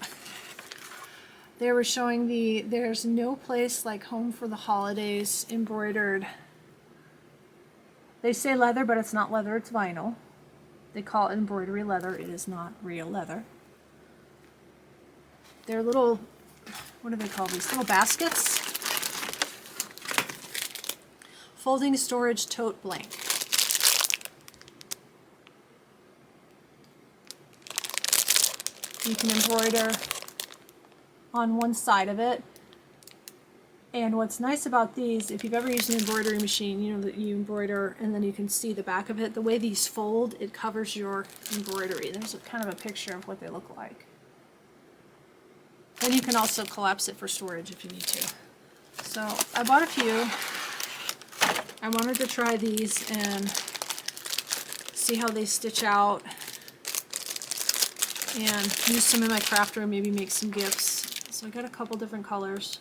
They were showing the There's No Place Like Home for the Holidays embroidered. They say leather, but it's not leather, it's vinyl. They call it embroidery leather. It is not real leather. They're little, what do they call these? Little baskets. Folding storage tote blank. You can embroider on one side of it. And what's nice about these, if you've ever used an embroidery machine, you know that you embroider and then you can see the back of it. The way these fold, it covers your embroidery. There's kind of a picture of what they look like. And you can also collapse it for storage if you need to. So I bought a few. I wanted to try these and see how they stitch out and use some in my craft room, maybe make some gifts. So I got a couple different colors.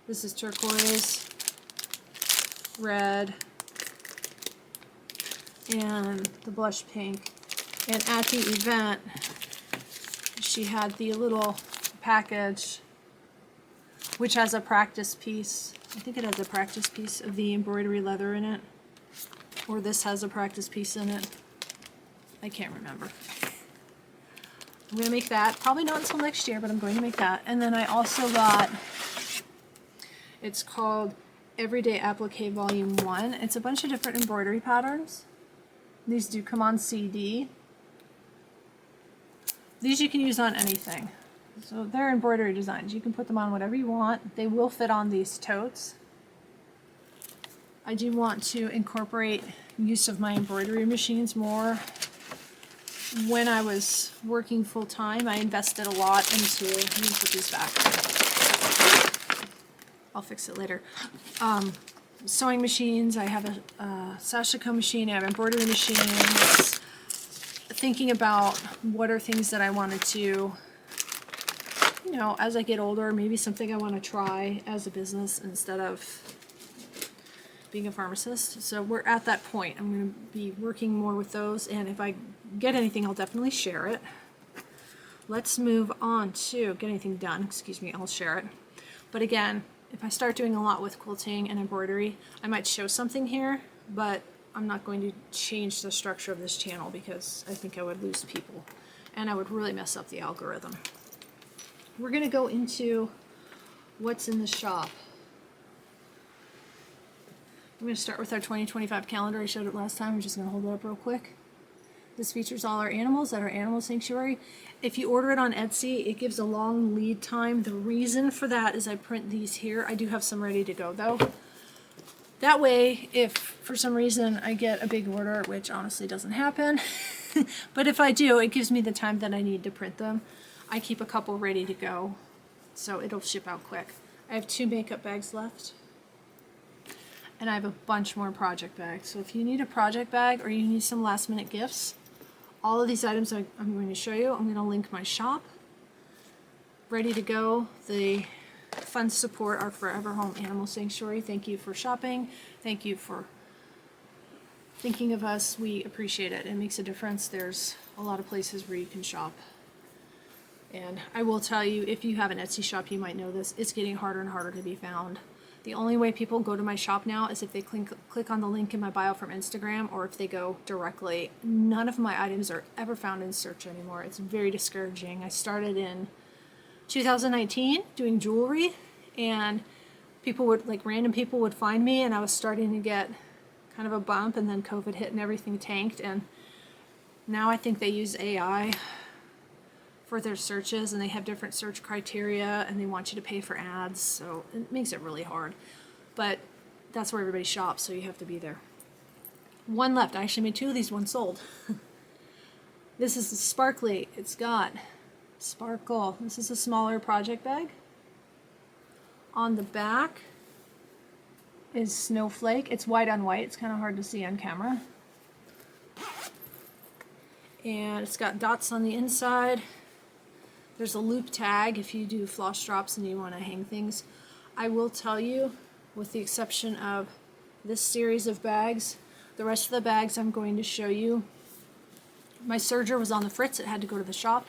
This is turquoise, red, and the blush pink. And at the event, she had the little package, which has a practice piece. I think it has a practice piece of the embroidery leather in it. Or this has a practice piece in it. I can't remember. I'm going to make that. Probably not until next year, but I'm going to make that. And then I also got, it's called Everyday Applique Volume 1. It's a bunch of different embroidery patterns. These do come on CD. These you can use on anything. So they're embroidery designs. You can put them on whatever you want. They will fit on these totes. I do want to incorporate use of my embroidery machines more. When I was working full-time, I invested a lot into, let me put these back. I'll fix it later. Sewing machines, I have a sashiko machine, I have embroidery machines. Thinking about what are things that I wanted to, you know, as I get older, maybe something I want to try as a business instead of being a pharmacist. So we're at that point. I'm going to be working more with those, and if I get anything, I'll definitely share it. Let's move on to get anything done. Excuse me, I'll share it. But again, if I start doing a lot with quilting and embroidery, I might show something here, but I'm not going to change the structure of this channel because I think I would lose people and I would really mess up the algorithm. We're going to go into what's in the shop. I'm going to start with our 2025 calendar. I showed it last time. I'm just going to hold it up real quick. This features all our animals at our animal sanctuary. If you order it on Etsy, it gives a long lead time. The reason for that is I print these here. I do have some ready to go though. That way, if for some reason I get a big order, which honestly doesn't happen, but if I do, it gives me the time that I need to print them. I keep a couple ready to go, so it'll ship out quick. I have 2 makeup bags left. And I have a bunch more project bags. So if you need a project bag or you need some last minute gifts, all of these items I'm going to show you. I'm going to link my shop. Ready to go. The funds support our Forever Home Animal Sanctuary. Thank you for shopping. Thank you for thinking of us. We appreciate it. It makes a difference. There's a lot of places where you can shop. And I will tell you, if you have an Etsy shop, you might know this. It's getting harder and harder to be found. The only way people go to my shop now is if they click on the link in my bio from Instagram or if they go directly. None of my items are ever found in search anymore. It's very discouraging. I started in 2019 doing jewelry, and people would, like random people would find me, and I was starting to get kind of a bump, and then COVID hit and everything tanked, and now I think they use AI for their searches, and they have different search criteria, and they want you to pay for ads, so it makes it really hard. But that's where everybody shops, so you have to be there. One left. I actually made 2 of these, one sold. This is sparkly. It's got sparkle. This is a smaller project bag. On the back is snowflake. It's white on white. It's kind of hard to see on camera. and it's got dots on the inside. There's a loop tag if you do floss drops and you want to hang things. I will tell you, with the exception of this series of bags, the rest of the bags I'm going to show you, my serger was on the fritz, it had to go to the shop.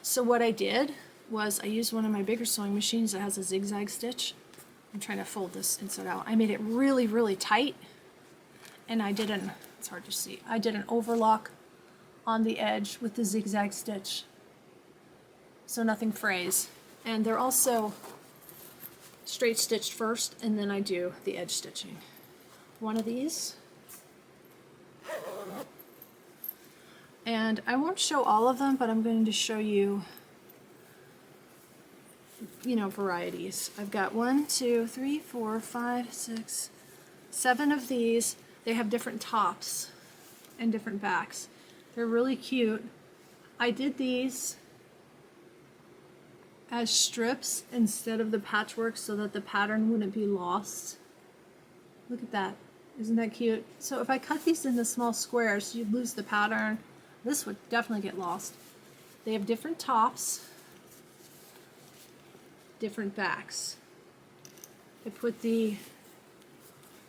So what I did was I used one of my bigger sewing machines that has a zigzag stitch. I'm trying to fold this inside out. I made it really, really tight, and I did an, it's hard to see, I did an overlock on the edge with the zigzag stitch so nothing frays. And they're also straight stitched first, and then I do the edge stitching. One of these. And I won't show all of them, but I'm going to show you, varieties. I've got 1, 2, 3, 4, 5, 6, 7 of these. They have different tops and different backs. They're really cute. I did these as strips instead of the patchwork so that the pattern wouldn't be lost. Look at that. Isn't that cute? So if I cut these into small squares, you'd lose the pattern. This would definitely get lost. They have different tops, different backs. I put they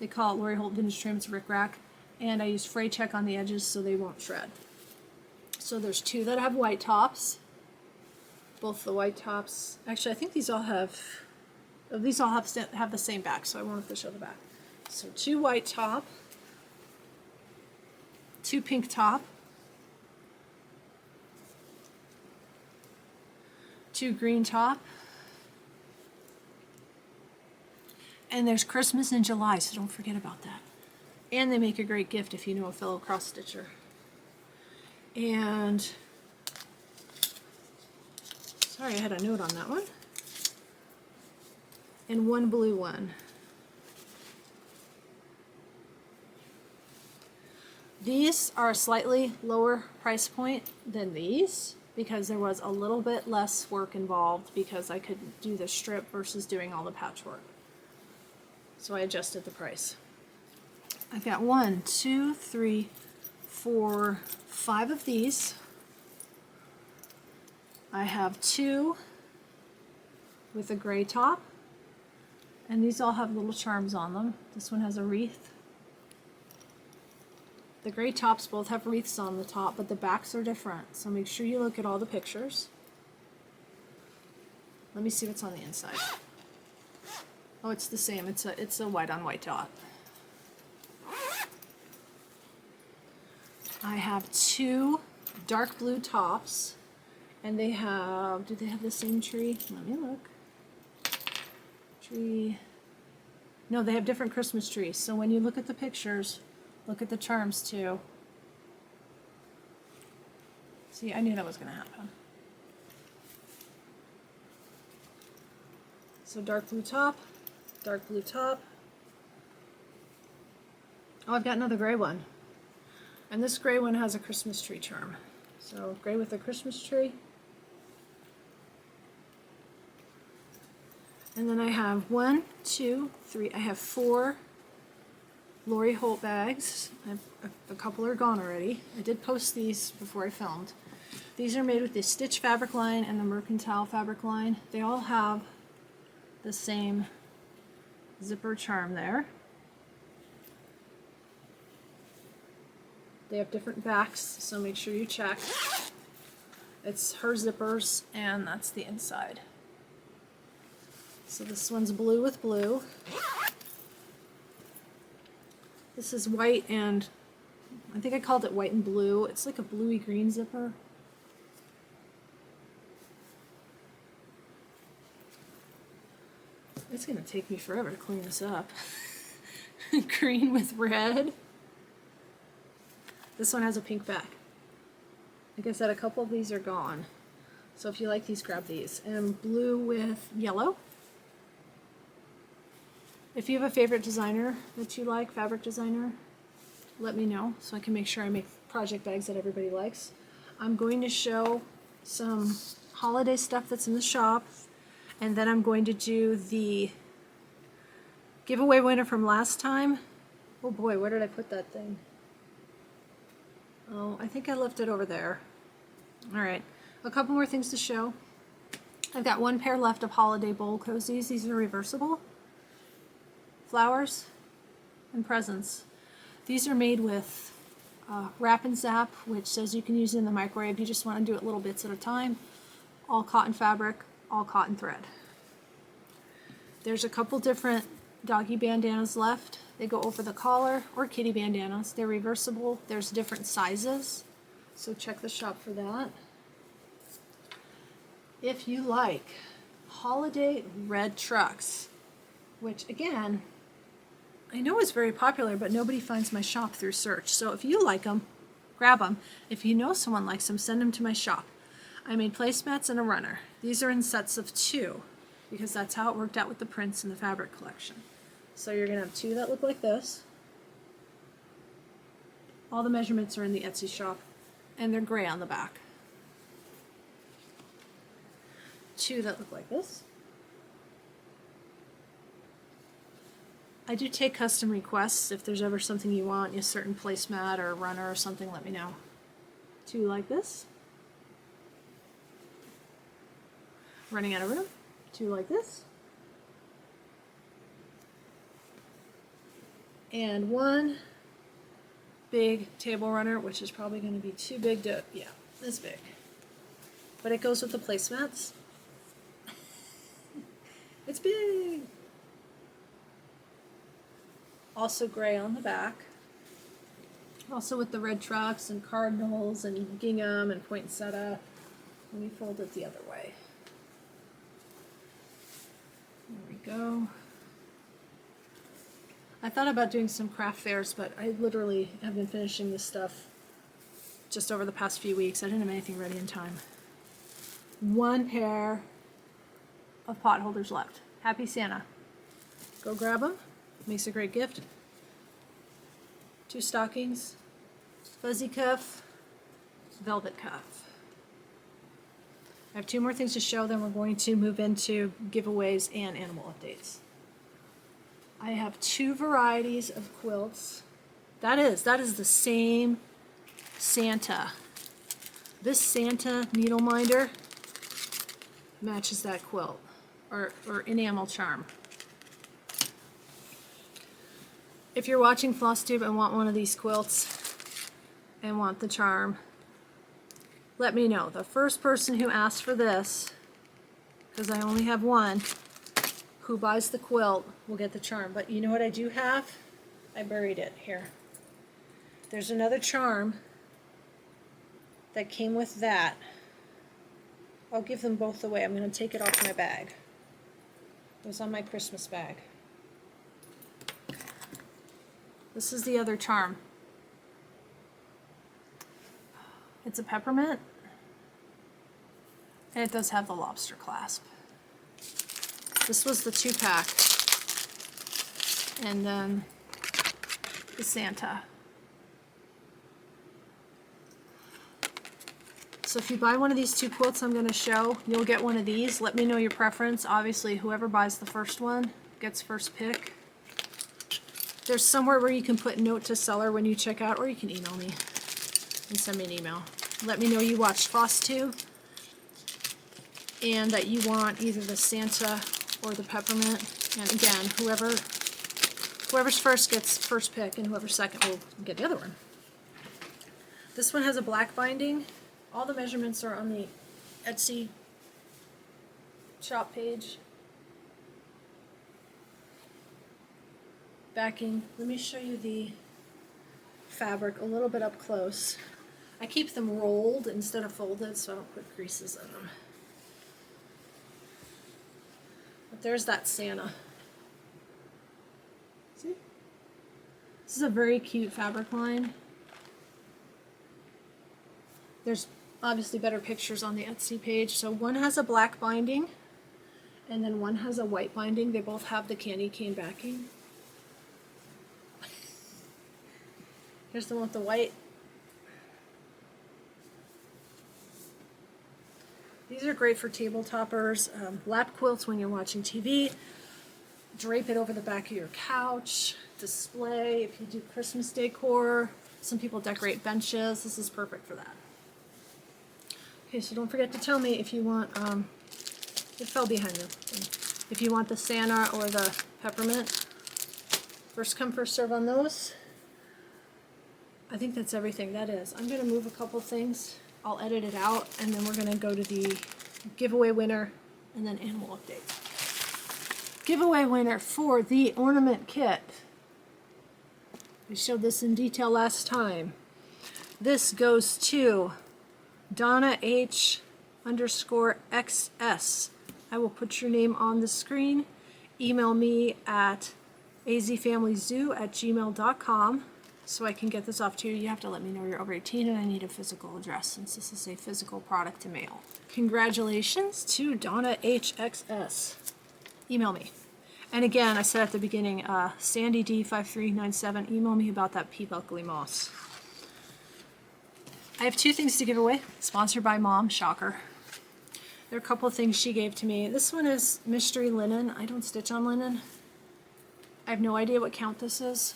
call it Lori Holt Vintage Trims Rick Rack, and I use fray check on the edges so they won't shred. So there's 2 that have white tops. Both the white tops, actually I think these all have the same back, so I won't have to show the back. So 2 white top, 2 pink top, 2 green top, and there's Christmas in July, so don't forget about that. And they make a great gift if you know a fellow cross stitcher. And sorry, I had a note on that one. And 1 blue one. These are a slightly lower price point than these because there was a little bit less work involved because I could do the strip versus doing all the patchwork. So I adjusted the price. I've got 1, 2, 3, 4, 5 of these. I have 2 with a gray top, and these all have little charms on them. This one has a wreath. The gray tops both have wreaths on the top, but the backs are different, so make sure you look at all the pictures. Let me see what's on the inside. Oh, it's the same. It's a white on white dot. I have 2 dark blue tops, and they have, do they have the same tree? Let me look. Tree. No, they have different Christmas trees. So when you look at the pictures, look at the charms too. See, I knew that was going to happen. So dark blue top, dark blue top. Oh, I've got another gray one. And this gray one has a Christmas tree charm. So gray with a Christmas tree. And then I have 1, 2, 3, I have 4 Lori Holt bags. A couple are gone already. I did post these before I filmed. These are made with the Stitch fabric line and the Mercantile fabric line. They all have the same zipper charm there. They have different backs, so make sure you check. It's her zippers, and that's the inside. So this one's blue with blue. This is white and, I think I called it white and blue. It's like a bluey green zipper. It's going to take me forever to clean this up. Green with red. This one has a pink back. Like I said, a couple of these are gone. So if you like these, grab these. And blue with yellow. If you have a favorite designer that you like, fabric designer, let me know so I can make sure I make project bags that everybody likes. I'm going to show some holiday stuff that's in the shop, and then I'm going to do the giveaway winner from last time. Oh boy, where did I put that thing? Oh, I think I left it over there. All right, a couple more things to show. I've got one pair left of holiday bowl cozies. These are reversible. Flowers and presents. These are made with Wrap and Zap, which says you can use it in the microwave. You just want to do it little bits at a time. All cotton fabric, all cotton thread. There's a couple different doggy bandanas left. They go over the collar, or kitty bandanas. They're reversible. There's different sizes, so check the shop for that. If you like holiday red trucks, which again, I know is very popular, but nobody finds my shop through search. So if you like them, grab them. If you know someone likes them, send them to my shop. I made placemats and a runner. These are in sets of 2 because that's how it worked out with the prints in the fabric collection. So you're going to have 2 that look like this. All the measurements are in the Etsy shop, and they're gray on the back. 2 that look like this. I do take custom requests. If there's ever something you want, a certain placemat or a runner or something, let me know. 2 like this. Running out of room. 2 like this. And 1 big table runner, which is probably going to be too big to, yeah, this big. But it goes with the placemats. It's big. Also gray on the back. Also with the red trucks and cardinals and gingham and poinsettia. Let me fold it the other way. There we go. I thought about doing some craft fairs, but I literally have been finishing this stuff just over the past few weeks. I didn't have anything ready in time. 1 pair of pot holders left. Happy Santa. Go grab them. Makes a great gift. 2 stockings, fuzzy cuff, velvet cuff. I have 2 more things to show, then we're going to move into giveaways and animal updates. I have 2 varieties of quilts. That is the same Santa. This Santa needle minder matches that quilt, or enamel charm. If you're watching Flosstube and want one of these quilts and want the charm, let me know. The first person who asks for this, because I only have 1, who buys the quilt will get the charm. But you know what I do have? I buried it here. There's another charm that came with that. I'll give them both away. I'm going to take it off my bag. It was on my Christmas bag. This is the other charm. It's a peppermint, and it does have the lobster clasp. This was the 2-pack, and then the Santa. So if you buy one of these 2 quilts I'm going to show, you'll get one of these. Let me know your preference. Obviously, whoever buys the first one gets first pick. There's somewhere where you can put note to seller when you check out, or you can email me and send me an email. Let me know you watched Flosstube and that you want either the Santa or the peppermint. And again, whoever's first gets first pick, and whoever's second will get the other one. This one has a black binding. All the measurements are on the Etsy shop page. Backing. Let me show you the fabric a little bit up close. I keep them rolled instead of folded so I don't put creases in them. But there's that Santa. See? This is a very cute fabric line. There's obviously better pictures on the Etsy page. So one has a black binding and then one has a white binding. They both have the candy cane backing. Here's the one with the white. These are great for table toppers, lap quilts when you're watching TV, drape it over the back of your couch, display if you do Christmas decor, Some people decorate benches. This is perfect for that. Okay, so don't forget to tell me if you want, it fell behind you. If you want the Santa or the peppermint. First come, first serve on those. I think that's everything. That is. I'm going to move a couple things. I'll edit it out, and then we're going to go to the giveaway winner and then animal update. Giveaway winner for the ornament kit. We showed this in detail last time. This goes to Donna H _XS. I will put your name on the screen. Email me at azfamilyzoo@gmail.com so I can get this off to you. You have to let me know you're over 18 and I need a physical address since this is a physical product to mail. Congratulations to Donna HXS. Email me. And again, I said at the beginning, Sandy D5397, email me about that pea buckley moss. I have two things to give away. Sponsored by Mom, shocker. There are a couple of things she gave to me. This one is mystery linen. I don't stitch on linen. I have no idea what count this is.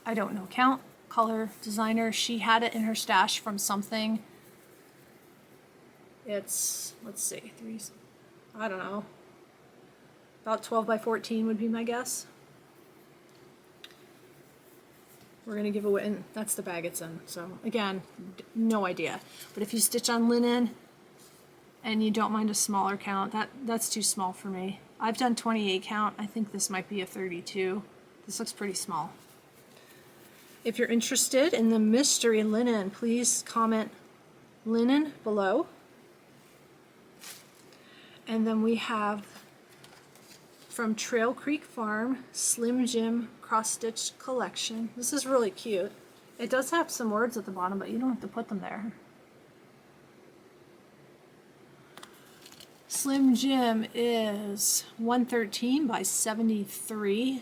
I don't know count. Color designer. She had it in her stash from something. It's, let's see, I don't know. About 12 by 14 would be my guess. We're going to give away, and that's the bag it's in. So again, no idea. But if you stitch on linen and you don't mind a smaller count, that's too small for me. I've done 28 count. I think this might be a 32. This looks pretty small. If you're interested in the mystery linen, please comment linen below. And then we have from Trail Creek Farm, Slim Jim Cross Stitch Collection. This is really cute. It does have some words at the bottom, but you don't have to put them there. Slim Jim is 113 by 73.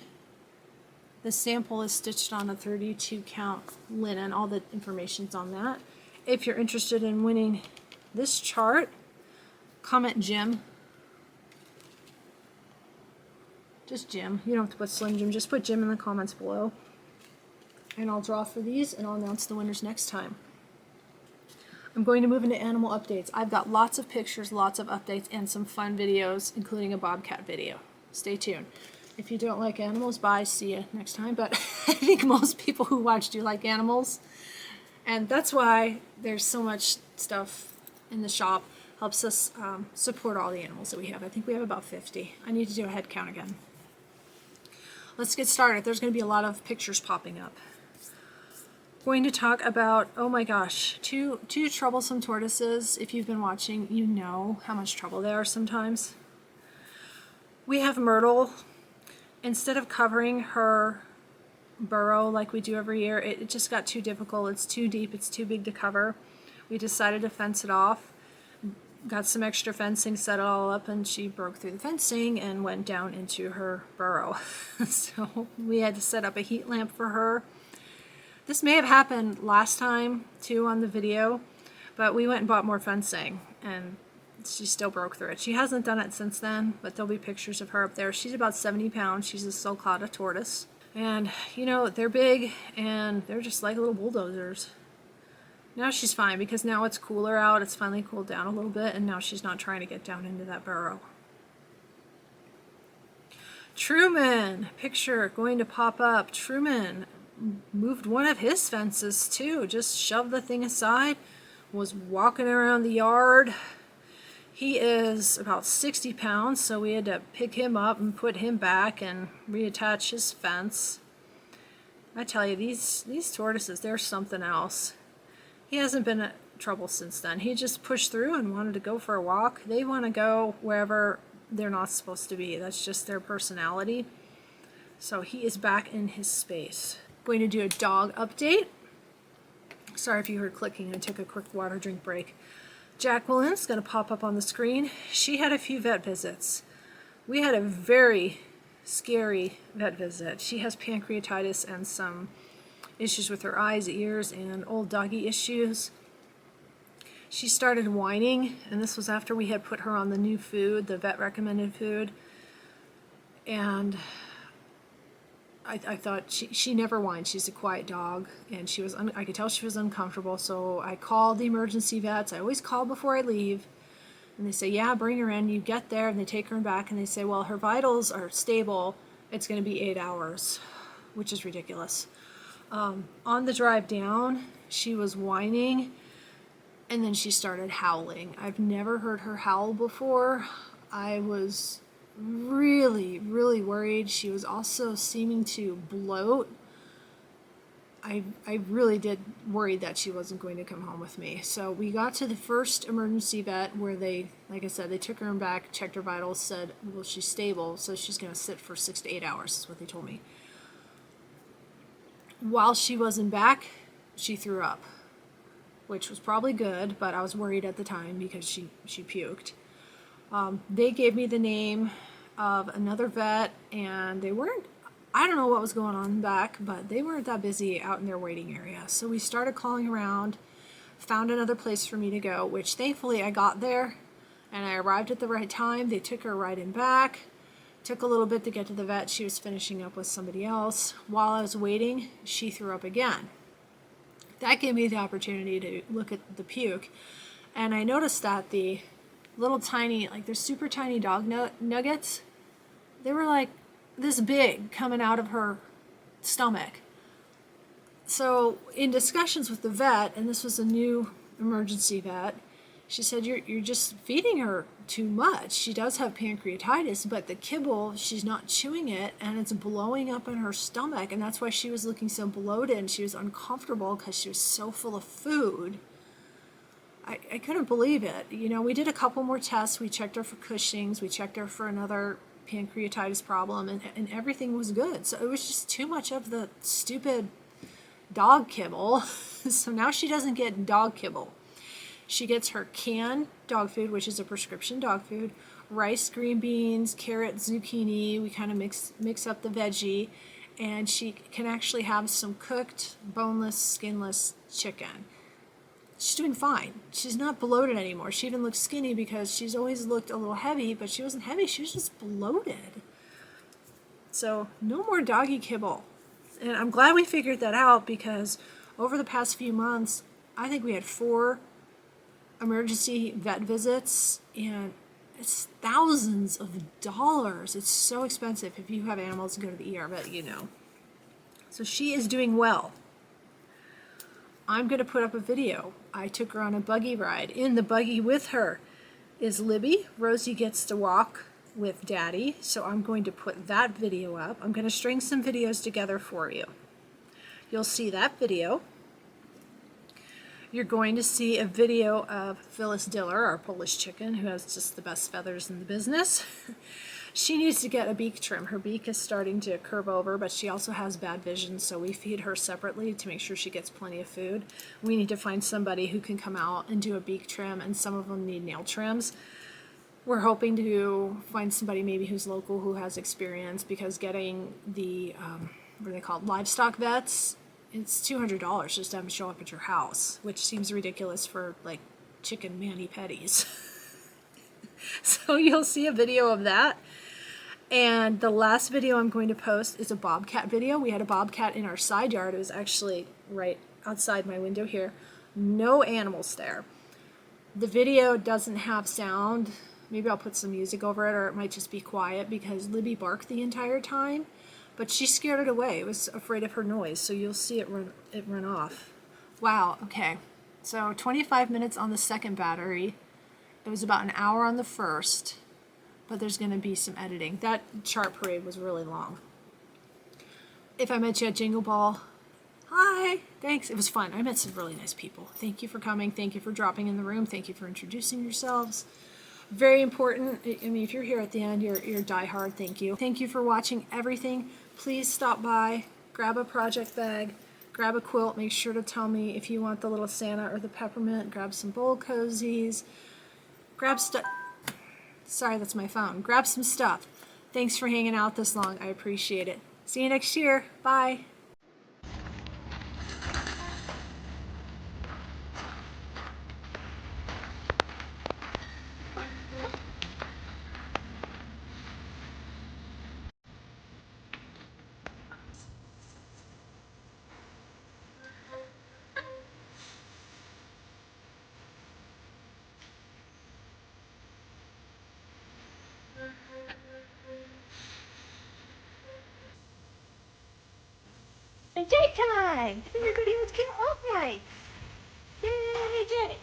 The sample is stitched on a 32 count linen. All the information's on that. If you're interested in winning this chart, comment Jim. Just Jim. You don't have to put Slim Jim. Just put Jim in the comments below. And I'll draw for these and I'll announce the winners next time. I'm going to move into animal updates. I've got lots of pictures, lots of updates, and some fun videos, including a bobcat video. Stay tuned. If you don't like animals, bye. See you next time. But I think most people who watch do like animals. And that's why there's so much stuff in the shop. Helps us support all the animals that we have. I think we have about 50. I need to do a head count again. Let's get started. There's going to be a lot of pictures popping up. Going to talk about, oh my gosh, two troublesome tortoises. If you've been watching, you know how much trouble they are sometimes. We have Myrtle. Instead of covering her burrow like we do every year, it just got too difficult. It's too deep. It's too big to cover. We decided to fence it off. Got some extra fencing, set it all up, and she broke through the fencing and went down into her burrow. So we had to set up a heat lamp for her. This may have happened last time too on the video, but we went and bought more fencing and she still broke through it. She hasn't done it since then, but there'll be pictures of her up there. She's about 70 pounds. She's a sulcata tortoise. And you know, they're big and they're just like little bulldozers. Now she's fine because now it's cooler out. It's finally cooled down a little bit and now she's not trying to get down into that burrow. Truman, picture going to pop up. Truman moved one of his fences too. Just shoved the thing aside. Was walking around the yard. He is about 60 pounds, so we had to pick him up and put him back and reattach his fence. I tell you, these tortoises, they're something else. He hasn't been in trouble since then. He just pushed through and wanted to go for a walk. They want to go wherever they're not supposed to be. That's just their personality. So he is back in his space. Going to do a dog update. Sorry if you heard clicking. I took a quick water drink break. Jacqueline's going to pop up on the screen. She had a few vet visits. We had a very scary vet visit. She has pancreatitis and some issues with her eyes, ears, and old doggy issues. She started whining, and this was after we had put her on the new food, the vet recommended food. And I thought she never whined. She's a quiet dog, and I could tell she was uncomfortable. So I called the emergency vets. I always call before I leave, and they say, yeah, bring her in. You get there, and they take her back, and they say, well, her vitals are stable. It's going to be 8 hours, which is ridiculous. On the drive down, she was whining, and then she started howling. I've never heard her howl before. I was really, really worried. She was also seeming to bloat. I really did worry that she wasn't going to come home with me. So we got to the first emergency vet where they, like I said, they took her back, checked her vitals, said, well, she's stable, so she's going to sit for 6 to 8 hours, is what they told me. While she wasn't back, she threw up, which was probably good, but I was worried at the time because she puked. They gave me the name of another vet, and they weren't, I don't know what was going on back, but they weren't that busy out in their waiting area. So we started calling around, found another place for me to go, which thankfully I got there, and I arrived at the right time. They took her right in back. Took a little bit to get to the vet. She was finishing up with somebody else. While I was waiting, she threw up again. That gave me the opportunity to look at the puke, and I noticed that the little tiny, like they're super tiny dog nuggets, they were like this big coming out of her stomach. So in discussions with the vet, and this was a new emergency vet, she said, you're just feeding her too much. She does have pancreatitis, but the kibble, she's not chewing it, and it's blowing up in her stomach, and that's why she was looking so bloated, and she was uncomfortable because she was so full of food. I couldn't believe it. You know, we did a couple more tests. We checked her for Cushing's. We checked her for another pancreatitis problem, and everything was good. So it was just too much of the stupid dog kibble. So now she doesn't get dog kibble. She gets her canned dog food, which is a prescription dog food, rice, green beans, carrot, zucchini. We kind of mix up the veggie, and she can actually have some cooked, boneless, skinless chicken. She's doing fine. She's not bloated anymore. She even looks skinny because she's always looked a little heavy, but she wasn't heavy. She was just bloated. So no more doggy kibble. And I'm glad we figured that out because over the past few months, I think we had 4 emergency vet visits, and it's thousands of dollars. It's so expensive. If you have animals and go to the ER vet, you know. So she is doing well. I'm going to put up a video. I took her on a buggy ride. In the buggy with her is Libby. Rosie gets to walk with Daddy, so I'm going to put that video up. I'm going to string some videos together for you. You'll see that video. You're going to see a video of Phyllis Diller, our Polish chicken, who has just the best feathers in the business. She needs to get a beak trim. Her beak is starting to curve over, but she also has bad vision, so we feed her separately to make sure she gets plenty of food. We need to find somebody who can come out and do a beak trim, and some of them need nail trims. We're hoping to find somebody maybe who's local who has experience, because getting the, what are they called, livestock vets, it's $200 just to have them show up at your house, which seems ridiculous for like chicken mani-pedis. So you'll see a video of that. And the last video I'm going to post is a bobcat video. We had a bobcat in our side yard. It was actually right outside my window here. No animals there. The video doesn't have sound. Maybe I'll put some music over it, or it might just be quiet because Libby barked the entire time. But she scared it away. It was afraid of her noise, so you'll see it run off. Wow, okay. So 25 minutes on the second battery. It was about an hour on the first, but there's going to be some editing. That chart parade was really long. If I met you at Jingle Ball, hi, thanks. It was fun. I met some really nice people. Thank you for coming. Thank you for dropping in the room. Thank you for introducing yourselves. Very important. I mean, if you're here at the end, you're diehard. Thank you. Thank you for watching everything. Please stop by, grab a project bag, grab a quilt. Make sure to tell me if you want the little Santa or the peppermint. Grab some bowl cozies. Grab stuff. Sorry, that's my phone. Grab some stuff. Thanks for hanging out this long. I appreciate it. See you next year. Bye. And daytime! Everybody, let's get off night! Yay, Jay!